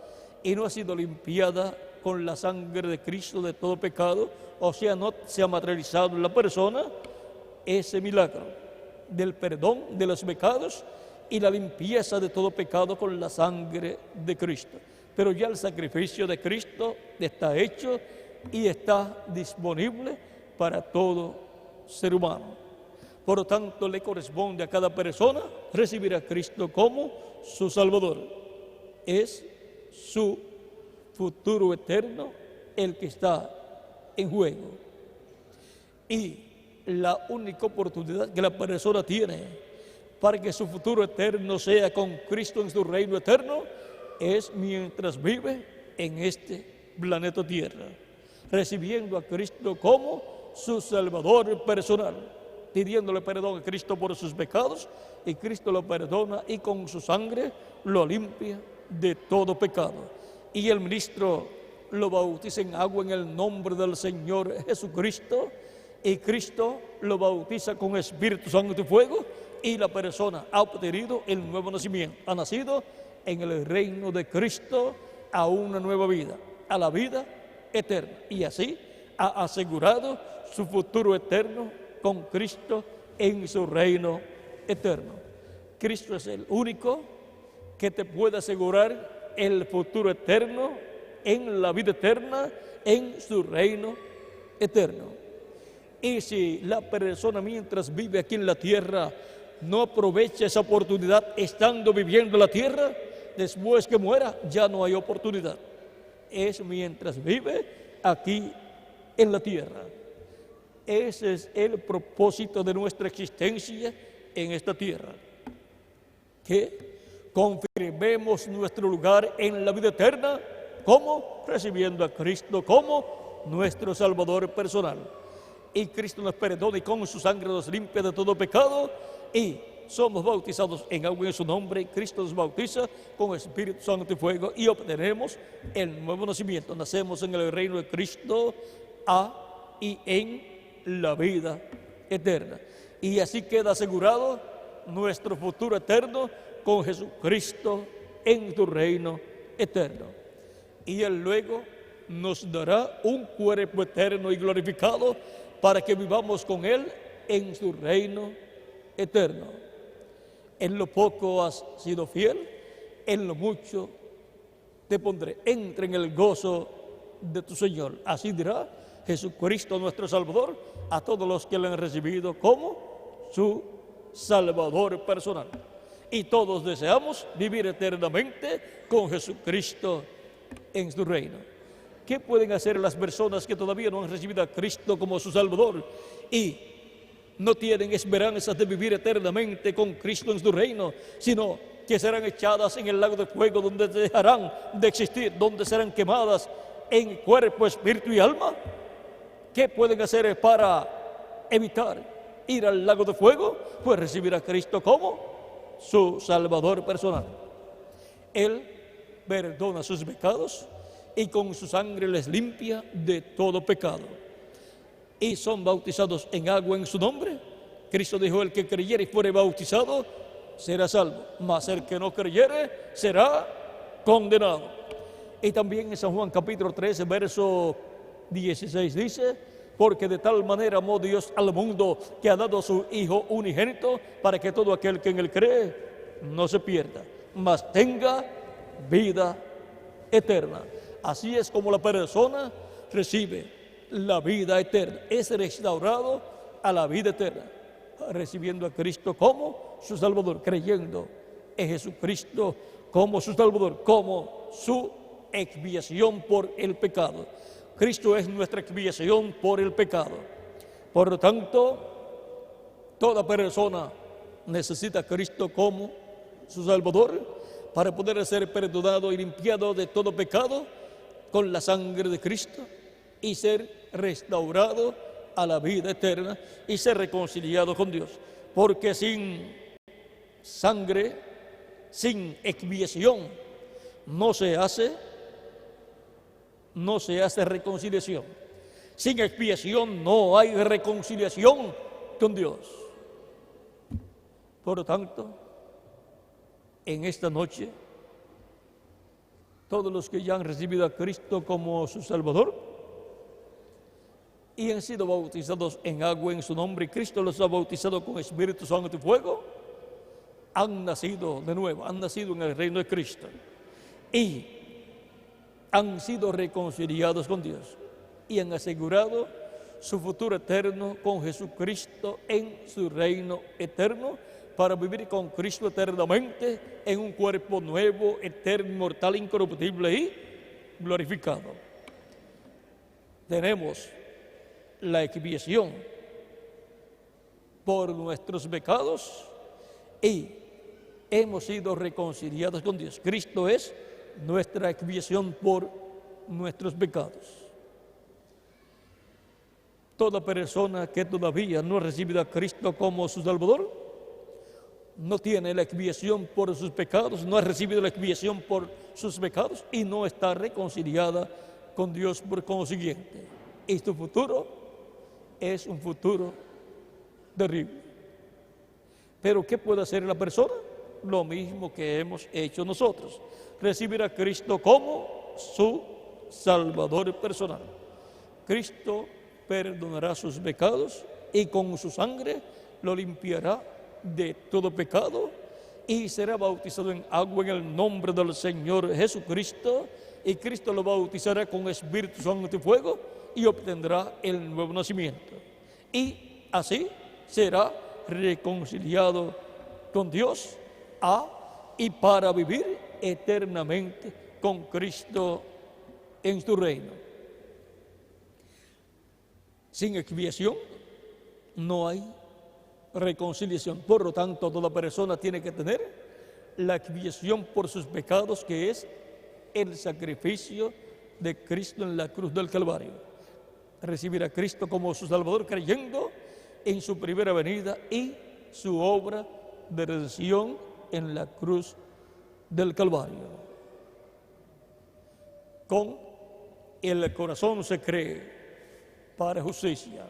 y no ha sido limpiada con la sangre de Cristo de todo pecado. O sea, no se ha materializado en la persona ese milagro del perdón de los pecados y la limpieza de todo pecado con la sangre de Cristo. Pero ya el sacrificio de Cristo está hecho y está disponible para todo ser humano. Por lo tanto, le corresponde a cada persona recibir a Cristo como su Salvador. Es su futuro eterno el que está en juego. Y la única oportunidad que la persona tiene para que su futuro eterno sea con Cristo en su reino eterno es mientras vive en este planeta Tierra, recibiendo a Cristo como su Salvador personal, pidiéndole perdón a Cristo por sus pecados, y Cristo lo perdona y con su sangre lo limpia de todo pecado. Y el ministro lo bautiza en agua en el nombre del Señor Jesucristo, y Cristo lo bautiza con Espíritu Santo y fuego, y la persona ha obtenido el nuevo nacimiento, ha nacido en el reino de Cristo a una nueva vida, a la vida eterna, y así ha asegurado su futuro eterno con Cristo en su reino eterno. Cristo es el único que te puede asegurar el futuro eterno en la vida eterna, en su reino eterno. Y si la persona mientras vive aquí en la tierra no aprovecha esa oportunidad estando viviendo en la tierra, después que muera ya no hay oportunidad. Es mientras vive aquí en la tierra. Ese es el propósito de nuestra existencia en esta tierra, que confirmemos nuestro lugar en la vida eterna. ¿Cómo? Recibiendo a Cristo como nuestro Salvador personal. Y Cristo nos perdona y con su sangre nos limpia de todo pecado, y somos bautizados en agua en su nombre. Cristo nos bautiza con Espíritu Santo y fuego, y obtenemos el nuevo nacimiento. Nacemos en el reino de Cristo y en la vida eterna. Y así queda asegurado nuestro futuro eterno con Jesucristo en tu reino eterno. Y Él luego nos dará un cuerpo eterno y glorificado para que vivamos con Él en su reino eterno. En lo poco has sido fiel, en lo mucho te pondré. Entra en el gozo de tu Señor. Así dirá Jesucristo nuestro Salvador a todos los que le han recibido como su Salvador personal. Y todos deseamos vivir eternamente con Jesucristo en su reino. ¿Qué pueden hacer las personas que todavía no han recibido a Cristo como su Salvador y no tienen esperanzas de vivir eternamente con Cristo en su reino, sino que serán echadas en el lago de fuego, donde dejarán de existir, donde serán quemadas en cuerpo, espíritu y alma? ¿Qué pueden hacer para evitar ir al lago de fuego? Pues recibir a Cristo como su Salvador personal. Él perdona sus pecados y con su sangre les limpia de todo pecado. Y son bautizados en agua en su nombre. Cristo dijo: el que creyere y fuere bautizado será salvo, mas el que no creyere será condenado. Y también en San Juan capítulo 13, verso 16 dice: porque de tal manera amó Dios al mundo, que ha dado a su Hijo unigénito, para que todo aquel que en él cree no se pierda, mas tenga vida eterna. Así es como la persona recibe la vida eterna, es restaurado a la vida eterna, recibiendo a Cristo como su Salvador, creyendo en Jesucristo como su Salvador, como su expiación por el pecado. Cristo es nuestra expiación por el pecado. Por lo tanto, toda persona necesita a Cristo como su Salvador para poder ser perdonado y limpiado de todo pecado con la sangre de Cristo, y ser restaurado a la vida eterna y ser reconciliado con Dios. Porque sin sangre, sin expiación, no se hace reconciliación. Sin expiación no hay reconciliación con Dios. Por lo tanto, en esta noche, todos los que ya han recibido a Cristo como su Salvador y han sido bautizados en agua en su nombre, y Cristo los ha bautizado con Espíritu Santo y fuego, han nacido de nuevo, han nacido en el reino de Cristo y han sido reconciliados con Dios y han asegurado su futuro eterno con Jesucristo en su reino eterno, para vivir con Cristo eternamente en un cuerpo nuevo, eterno, inmortal, incorruptible y glorificado. Tenemos la expiación por nuestros pecados y hemos sido reconciliados con Dios. Cristo es nuestra expiación por nuestros pecados. Toda persona que todavía no ha recibido a Cristo como su Salvador no tiene la expiación por sus pecados, no ha recibido la expiación por sus pecados y no está reconciliada con Dios por consiguiente. Y su futuro es un futuro terrible. Pero ¿qué puede hacer la persona? Lo mismo que hemos hecho nosotros: recibir a Cristo como su Salvador personal. Cristo perdonará sus pecados y con su sangre lo limpiará de todo pecado, y será bautizado en agua en el nombre del Señor Jesucristo, y Cristo lo bautizará con Espíritu Santo y fuego y obtendrá el nuevo nacimiento, y así será reconciliado con Dios y para vivir eternamente con Cristo en su reino. Sin expiación no hay reconciliación. Por lo tanto, toda persona tiene que tener la expiación por sus pecados, que es el sacrificio de Cristo en la cruz del Calvario. Recibir a Cristo como su Salvador creyendo en su primera venida y su obra de redención en la cruz del Calvario. Con el corazón se cree para justicia,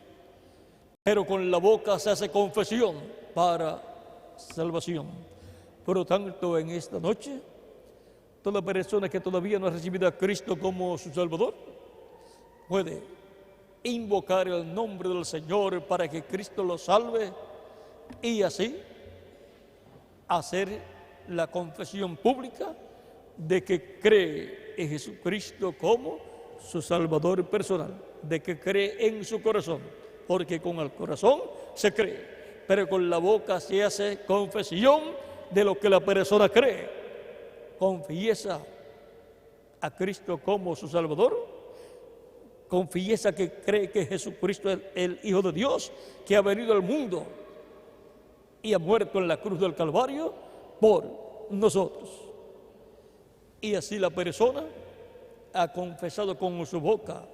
pero con la boca se hace confesión para salvación. Por lo tanto, en esta noche, toda persona que todavía no ha recibido a Cristo como su Salvador puede invocar el nombre del Señor para que Cristo lo salve y así hacer la confesión pública de que cree en Jesucristo como su Salvador personal, de que cree en su corazón, porque con el corazón se cree, pero con la boca se hace confesión de lo que la persona cree. Confiesa a Cristo como su Salvador, confiesa que cree que Jesucristo es el Hijo de Dios, que ha venido al mundo y ha muerto en la cruz del Calvario por nosotros. Y así la persona ha confesado con su boca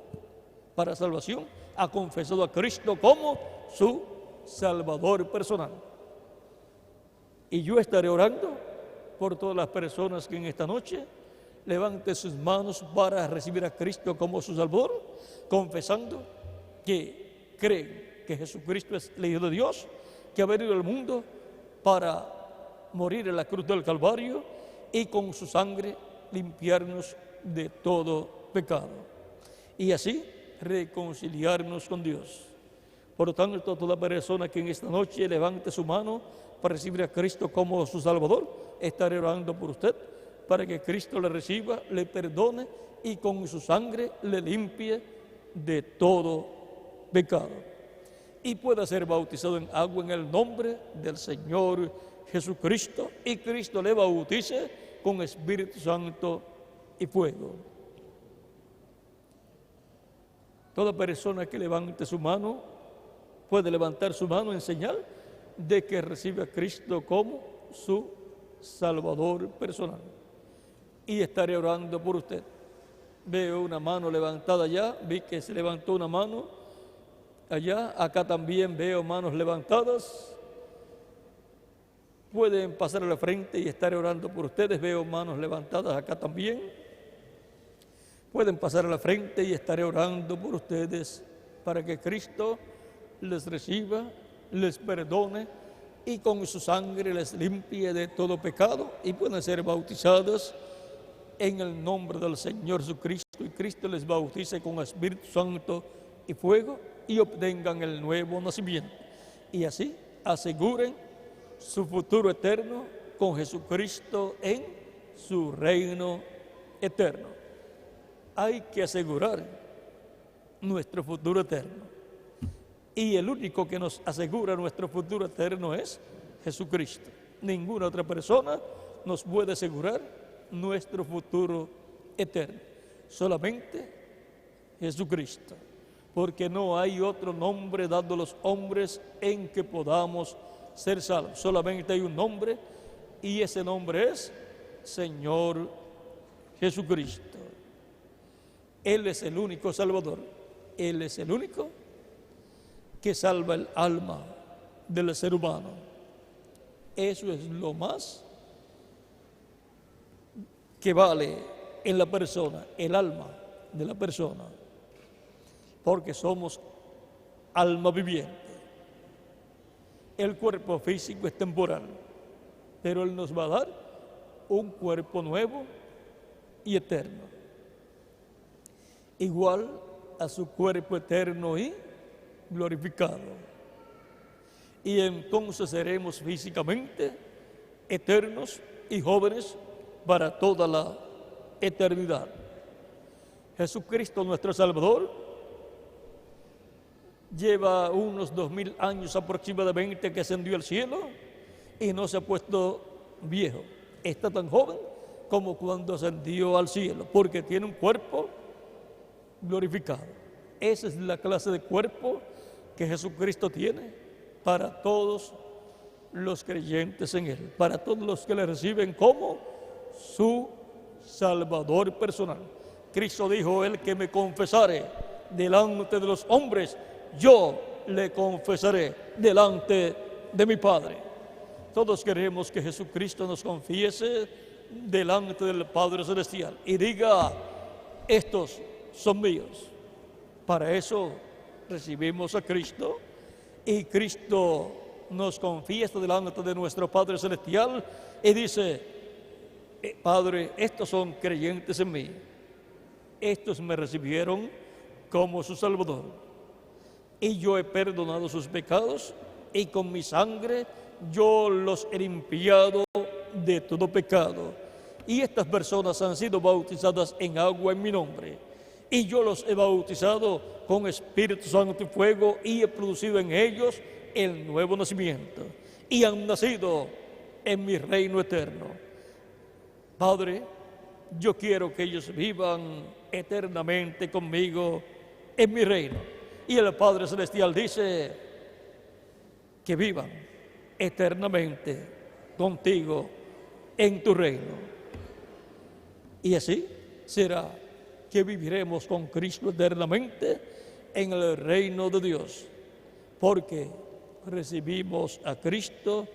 para salvación, ha confesado a Cristo como su Salvador personal. Y yo estaré orando por todas las personas que en esta noche levante sus manos para recibir a Cristo como su Salvador, confesando que creen que Jesucristo es el Hijo de Dios, que ha venido al mundo para morir en la cruz del Calvario y con su sangre limpiarnos de todo pecado y así reconciliarnos con Dios. Por lo tanto, toda persona que en esta noche levante su mano para recibir a Cristo como su Salvador, estaré orando por usted para que Cristo le reciba, le perdone y con su sangre le limpie de todo pecado y pueda ser bautizado en agua en el nombre del Señor Jesucristo y Cristo le bautice con Espíritu Santo y fuego. Toda persona que levante su mano puede levantar su mano en señal de que recibe a Cristo como su Salvador personal. Y estaré orando por usted. Veo una mano levantada allá, vi que se levantó una mano allá, acá también veo manos levantadas. Pueden pasar a la frente y estaré orando por ustedes, veo manos levantadas acá también. Pueden pasar a la frente y estaré orando por ustedes para que Cristo les reciba, les perdone y con su sangre les limpie de todo pecado y puedan ser bautizados en el nombre del Señor Jesucristo y Cristo les bautice con Espíritu Santo y fuego y obtengan el nuevo nacimiento y así aseguren su futuro eterno con Jesucristo en su reino eterno. Hay que asegurar nuestro futuro eterno y el único que nos asegura nuestro futuro eterno es Jesucristo. Ninguna otra persona nos puede asegurar nuestro futuro eterno, solamente Jesucristo, porque no hay otro nombre dado a los hombres en que podamos ser salvos. Solamente hay un nombre y ese nombre es Señor Jesucristo. Él es el único Salvador, Él es el único que salva el alma del ser humano. Eso es lo más que vale en la persona, el alma de la persona, porque somos alma viviente. El cuerpo físico es temporal, pero Él nos va a dar un cuerpo nuevo y eterno, igual a su cuerpo eterno y glorificado. Y entonces seremos físicamente eternos y jóvenes para toda la eternidad. Jesucristo, nuestro Salvador, lleva unos 2000 años aproximadamente que ascendió al cielo y no se ha puesto viejo. Está tan joven como cuando ascendió al cielo, porque tiene un cuerpo glorificado. Esa es la clase de cuerpo que Jesucristo tiene para todos los creyentes en Él, para todos los que le reciben como su Salvador personal. Cristo dijo: el que me confesare delante de los hombres, yo le confesaré delante de mi Padre. Todos queremos que Jesucristo nos confiese delante del Padre Celestial y diga: estos son míos. Para eso recibimos a Cristo y Cristo nos confiesa delante de nuestro Padre Celestial y dice: Padre, estos son creyentes en mí, estos me recibieron como su Salvador y yo he perdonado sus pecados y con mi sangre yo los he limpiado de todo pecado. Y estas personas han sido bautizadas en agua en mi nombre. Y yo los he bautizado con Espíritu Santo y fuego y he producido en ellos el nuevo nacimiento. Y han nacido en mi reino eterno. Padre, yo quiero que ellos vivan eternamente conmigo en mi reino. Y el Padre Celestial dice que vivan eternamente contigo en tu reino. Y así será que viviremos con Cristo eternamente en el reino de Dios, porque recibimos a Cristo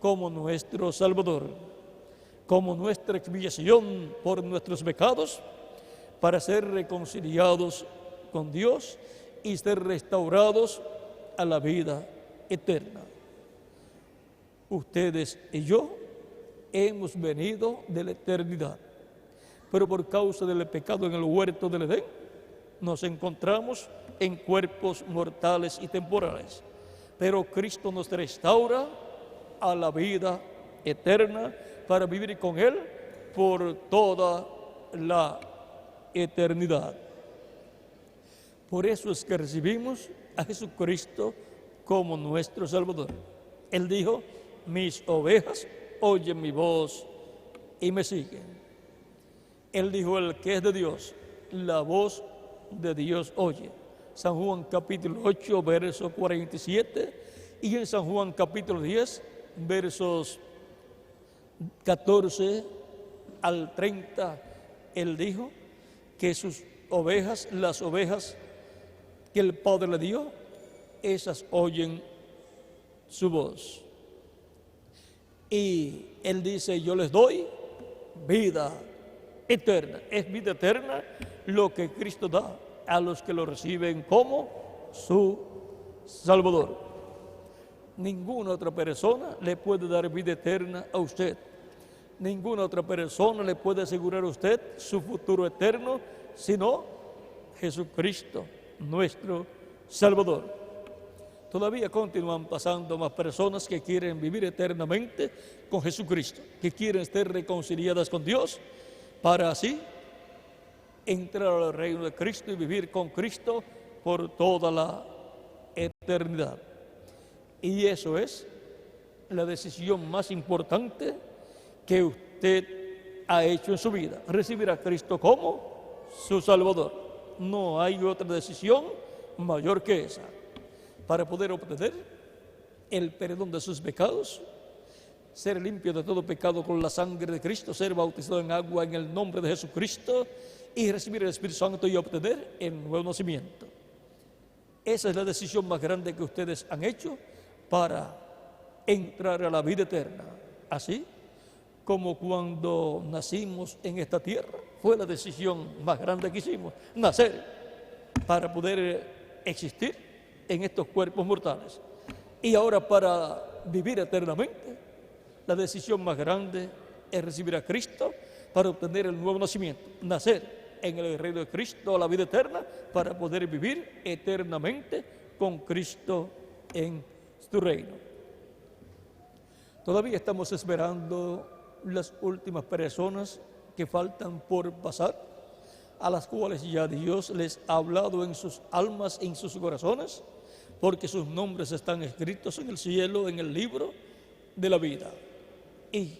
como nuestro Salvador, como nuestra expiación por nuestros pecados, para ser reconciliados con Dios y ser restaurados a la vida eterna. Ustedes y yo hemos venido de la eternidad, pero por causa del pecado en el huerto del Edén, nos encontramos en cuerpos mortales y temporales. Pero Cristo nos restaura a la vida eterna para vivir con Él por toda la eternidad. Por eso es que recibimos a Jesucristo como nuestro Salvador. Él dijo: mis ovejas oyen mi voz y me siguen. Él dijo: el que es de Dios, la voz de Dios oye. San Juan capítulo 8, verso 47, y en San Juan capítulo 10, versos 14 al 30, Él dijo que sus ovejas, las ovejas que el Padre le dio, esas oyen su voz. Y Él dice: yo les doy vida eterna. Es vida eterna lo que Cristo da a los que lo reciben como su Salvador. Ninguna otra persona le puede dar vida eterna a usted. Ninguna otra persona le puede asegurar a usted su futuro eterno, sino Jesucristo, nuestro Salvador. Todavía continúan pasando más personas que quieren vivir eternamente con Jesucristo, que quieren ser reconciliadas con Dios, para así entrar al reino de Cristo y vivir con Cristo por toda la eternidad. Y eso es la decisión más importante que usted ha hecho en su vida: recibir a Cristo como su Salvador. No hay otra decisión mayor que esa. Para poder obtener el perdón de sus pecados, ser limpio de todo pecado con la sangre de Cristo, ser bautizado en agua en el nombre de Jesucristo y recibir el Espíritu Santo y obtener el nuevo nacimiento. Esa es la decisión más grande que ustedes han hecho para entrar a la vida eterna. Así como cuando nacimos en esta tierra, fue la decisión más grande que hicimos: nacer para poder existir en estos cuerpos mortales. Y ahora, para vivir eternamente, la decisión más grande es recibir a Cristo para obtener el nuevo nacimiento, nacer en el reino de Cristo a la vida eterna, para poder vivir eternamente con Cristo en su reino. Todavía estamos esperando las últimas personas que faltan por pasar, a las cuales ya Dios les ha hablado en sus almas, en sus corazones, porque sus nombres están escritos en el cielo, en el libro de la vida. Y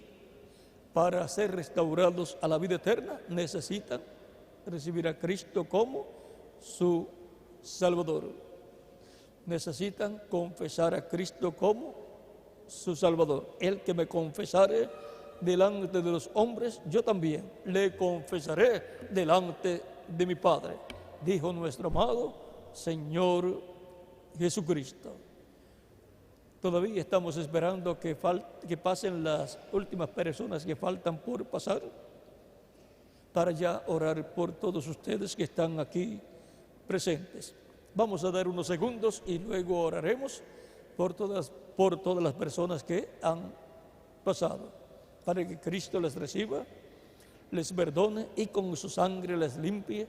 para ser restaurados a la vida eterna necesitan recibir a Cristo como su Salvador. necesitan confesar a Cristo como su Salvador. El que me confesare delante de los hombres, yo también le confesaré delante de mi Padre, dijo nuestro amado Señor Jesucristo. Todavía estamos esperando que pasen las últimas personas que faltan por pasar, para ya orar por todos ustedes que están aquí presentes. Vamos a dar unos segundos y luego oraremos por todas las personas que han pasado, para que Cristo les reciba, les perdone y con su sangre les limpie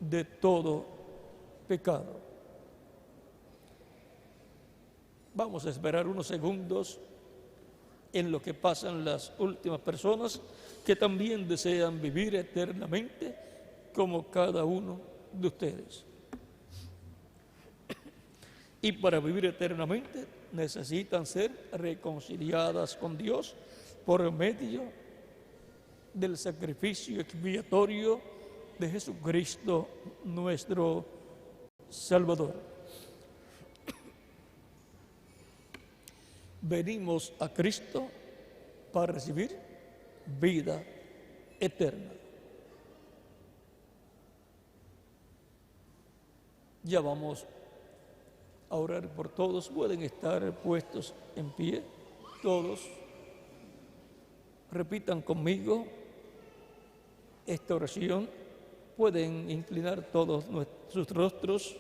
de todo pecado. Vamos a esperar unos segundos en lo que pasan las últimas personas que también desean vivir eternamente como cada uno de ustedes. Y para vivir eternamente necesitan ser reconciliadas con Dios por medio del sacrificio expiatorio de Jesucristo, nuestro Salvador. Venimos a Cristo para recibir vida eterna. Ya vamos a orar por todos. Pueden estar puestos en pie, todos. Repitan conmigo esta oración. Pueden inclinar todos sus rostros.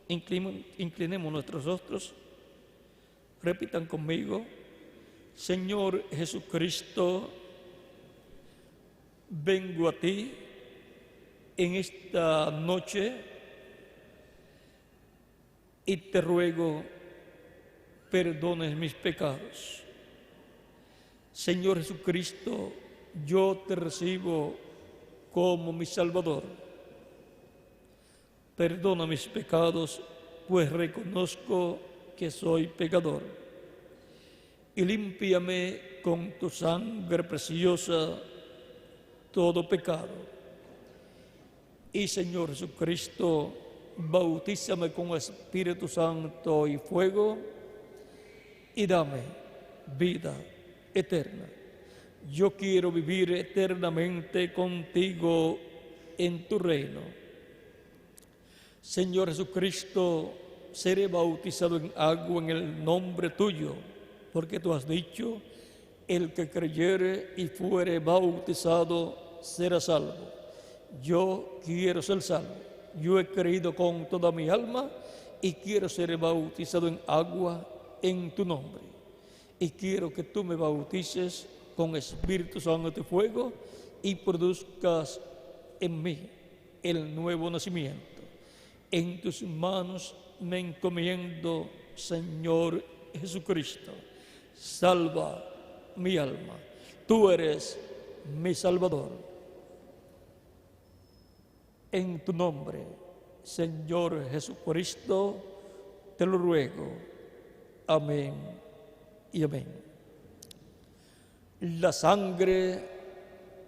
Inclinemos nuestros rostros. Repitan conmigo: Señor Jesucristo, vengo a ti en esta noche y te ruego perdones mis pecados. Señor Jesucristo, yo te recibo como mi Salvador. Perdona mis pecados, pues reconozco que soy pecador, y límpiame con tu sangre preciosa todo pecado. Y Señor Jesucristo, bautízame con Espíritu Santo y fuego, y dame vida eterna. Yo quiero vivir eternamente contigo en tu reino. Señor Jesucristo, seré bautizado en agua en el nombre tuyo, porque tú has dicho: el que creyere y fuere bautizado será salvo. Yo quiero ser salvo. Yo he creído con toda mi alma y quiero ser bautizado en agua en tu nombre. Y quiero que tú me bautices con Espíritu Santo y fuego y produzcas en mí el nuevo nacimiento. En tus manos me encomiendo, Señor Jesucristo. Salva mi alma. Tú eres mi Salvador. En tu nombre, Señor Jesucristo, te lo ruego. Amén y amén. La sangre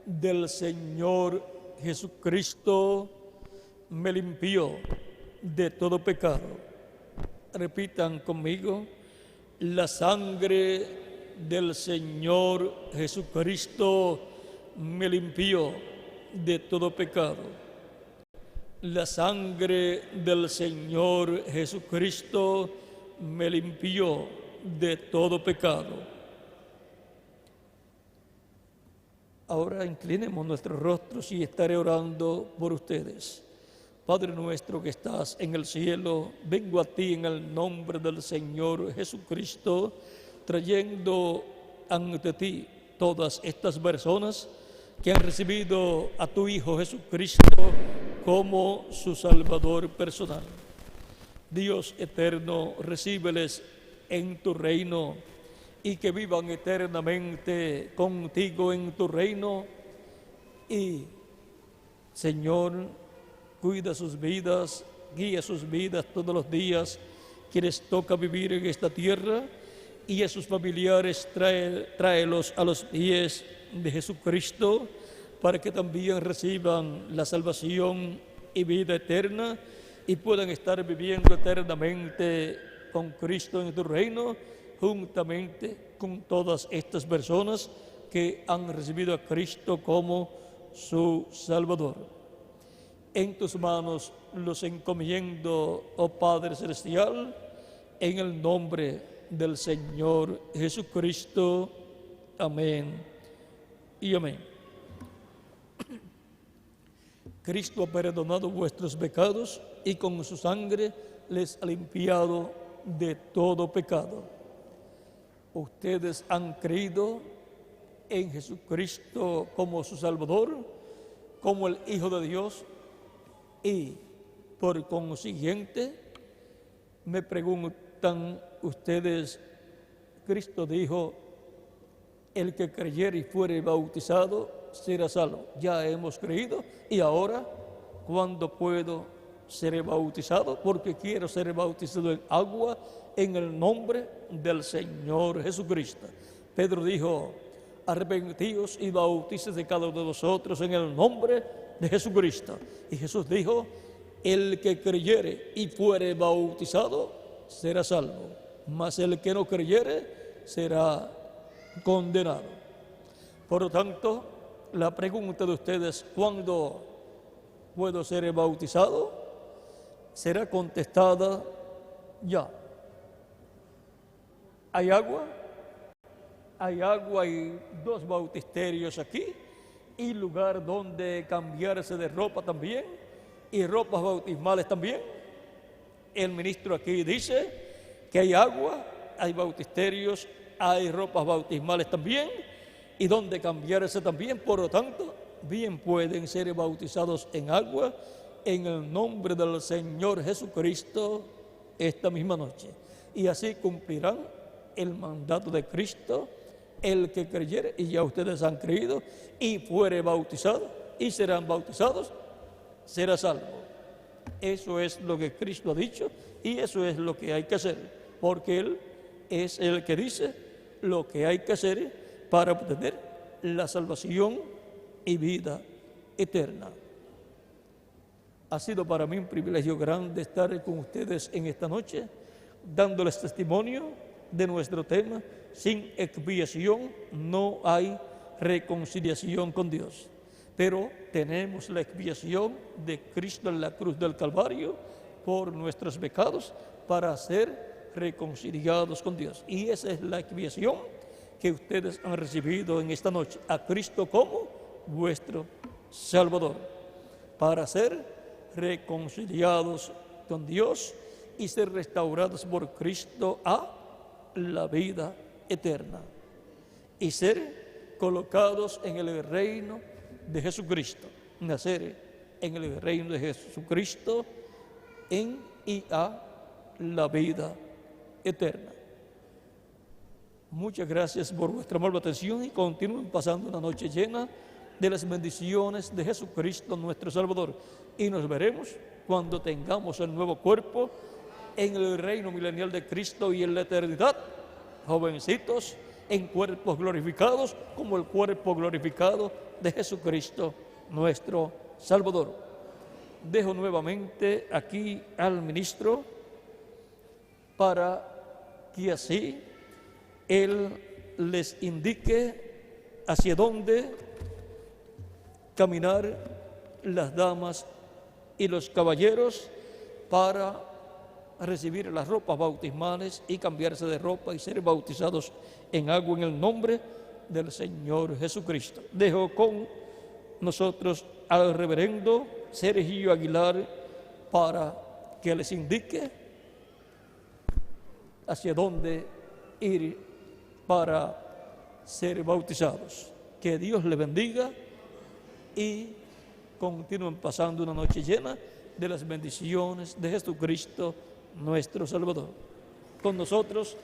del Señor Jesucristo me limpió de todo pecado. Repitan conmigo: la sangre del Señor Jesucristo me limpió de todo pecado. La sangre del Señor Jesucristo me limpió de todo pecado. Ahora inclinemos nuestros rostros y estaré orando por ustedes. Padre nuestro que estás en el cielo, vengo a ti en el nombre del Señor Jesucristo, trayendo ante ti todas estas personas que han recibido a tu Hijo Jesucristo como su Salvador personal. Dios eterno, recíbeles en tu reino y que vivan eternamente contigo en tu reino. Y, Señor, cuida sus vidas, guía sus vidas todos los días que les toca vivir en esta tierra, y a sus familiares tráelos a los pies de Jesucristo para que también reciban la salvación y vida eterna y puedan estar viviendo eternamente con Cristo en tu reino, juntamente con todas estas personas que han recibido a Cristo como su Salvador. En tus manos los encomiendo, oh Padre Celestial, en el nombre del Señor Jesucristo. Amén y amén. Cristo ha perdonado vuestros pecados y con su sangre les ha limpiado de todo pecado. Ustedes han creído en Jesucristo como su Salvador, como el Hijo de Dios, y por consiguiente me preguntan ustedes, Cristo dijo, el que creyere y fuere bautizado será salvo. Ya hemos creído y ahora, ¿cuándo puedo ser bautizado? Porque quiero ser bautizado en agua en el nombre del Señor Jesucristo. Pedro dijo, arrepentíos y bautícese cada uno de vosotros en el nombre de Jesucristo. Y Jesús dijo, el que creyere y fuere bautizado será salvo, mas el que no creyere será condenado. Por lo tanto, la pregunta de ustedes, ¿cuándo puedo ser bautizado?, será contestada ya. ¿Hay agua? Hay agua y 2 bautisterios aquí, y lugar donde cambiarse de ropa también, y ropas bautismales también. El ministro aquí dice que hay agua, hay bautisterios, hay ropas bautismales también, y donde cambiarse también. Por lo tanto, bien pueden ser bautizados en agua en el nombre del Señor Jesucristo esta misma noche. Y así cumplirán el mandato de Cristo. El que creyere, y ya ustedes han creído, y fuere bautizado, y serán bautizados, será salvo. Eso es lo que Cristo ha dicho, y eso es lo que hay que hacer, porque Él es el que dice lo que hay que hacer para obtener la salvación y vida eterna. Ha sido para mí un privilegio grande estar con ustedes en esta noche, dándoles testimonio de nuestro tema. Sin expiación no hay reconciliación con Dios. Pero tenemos la expiación de Cristo en la cruz del Calvario por nuestros pecados para ser reconciliados con Dios. Y esa es la expiación que ustedes han recibido en esta noche, a Cristo como vuestro Salvador, para ser reconciliados con Dios y ser restaurados por Cristo a la vida eterna y ser colocados en el reino de Jesucristo, nacer en el reino de Jesucristo en y a la vida eterna. Muchas gracias por vuestra amable atención y continúen pasando una noche llena de las bendiciones de Jesucristo nuestro Salvador, y nos veremos cuando tengamos el nuevo cuerpo en el reino milenial de Cristo y en la eternidad, jovencitos en cuerpos glorificados como el cuerpo glorificado de Jesucristo nuestro Salvador. Dejo nuevamente aquí al ministro para que así él les indique hacia dónde caminar las damas y los caballeros para recibir las ropas bautismales y cambiarse de ropa y ser bautizados en agua en el nombre del Señor Jesucristo. Dejo con nosotros al reverendo Sergio Aguilar para que les indique hacia dónde ir para ser bautizados. Que Dios les bendiga y continúen pasando una noche llena de las bendiciones de Jesucristo nuestro Salvador. Con nosotros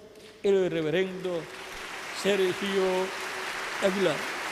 el reverendo Sergio Aguilar.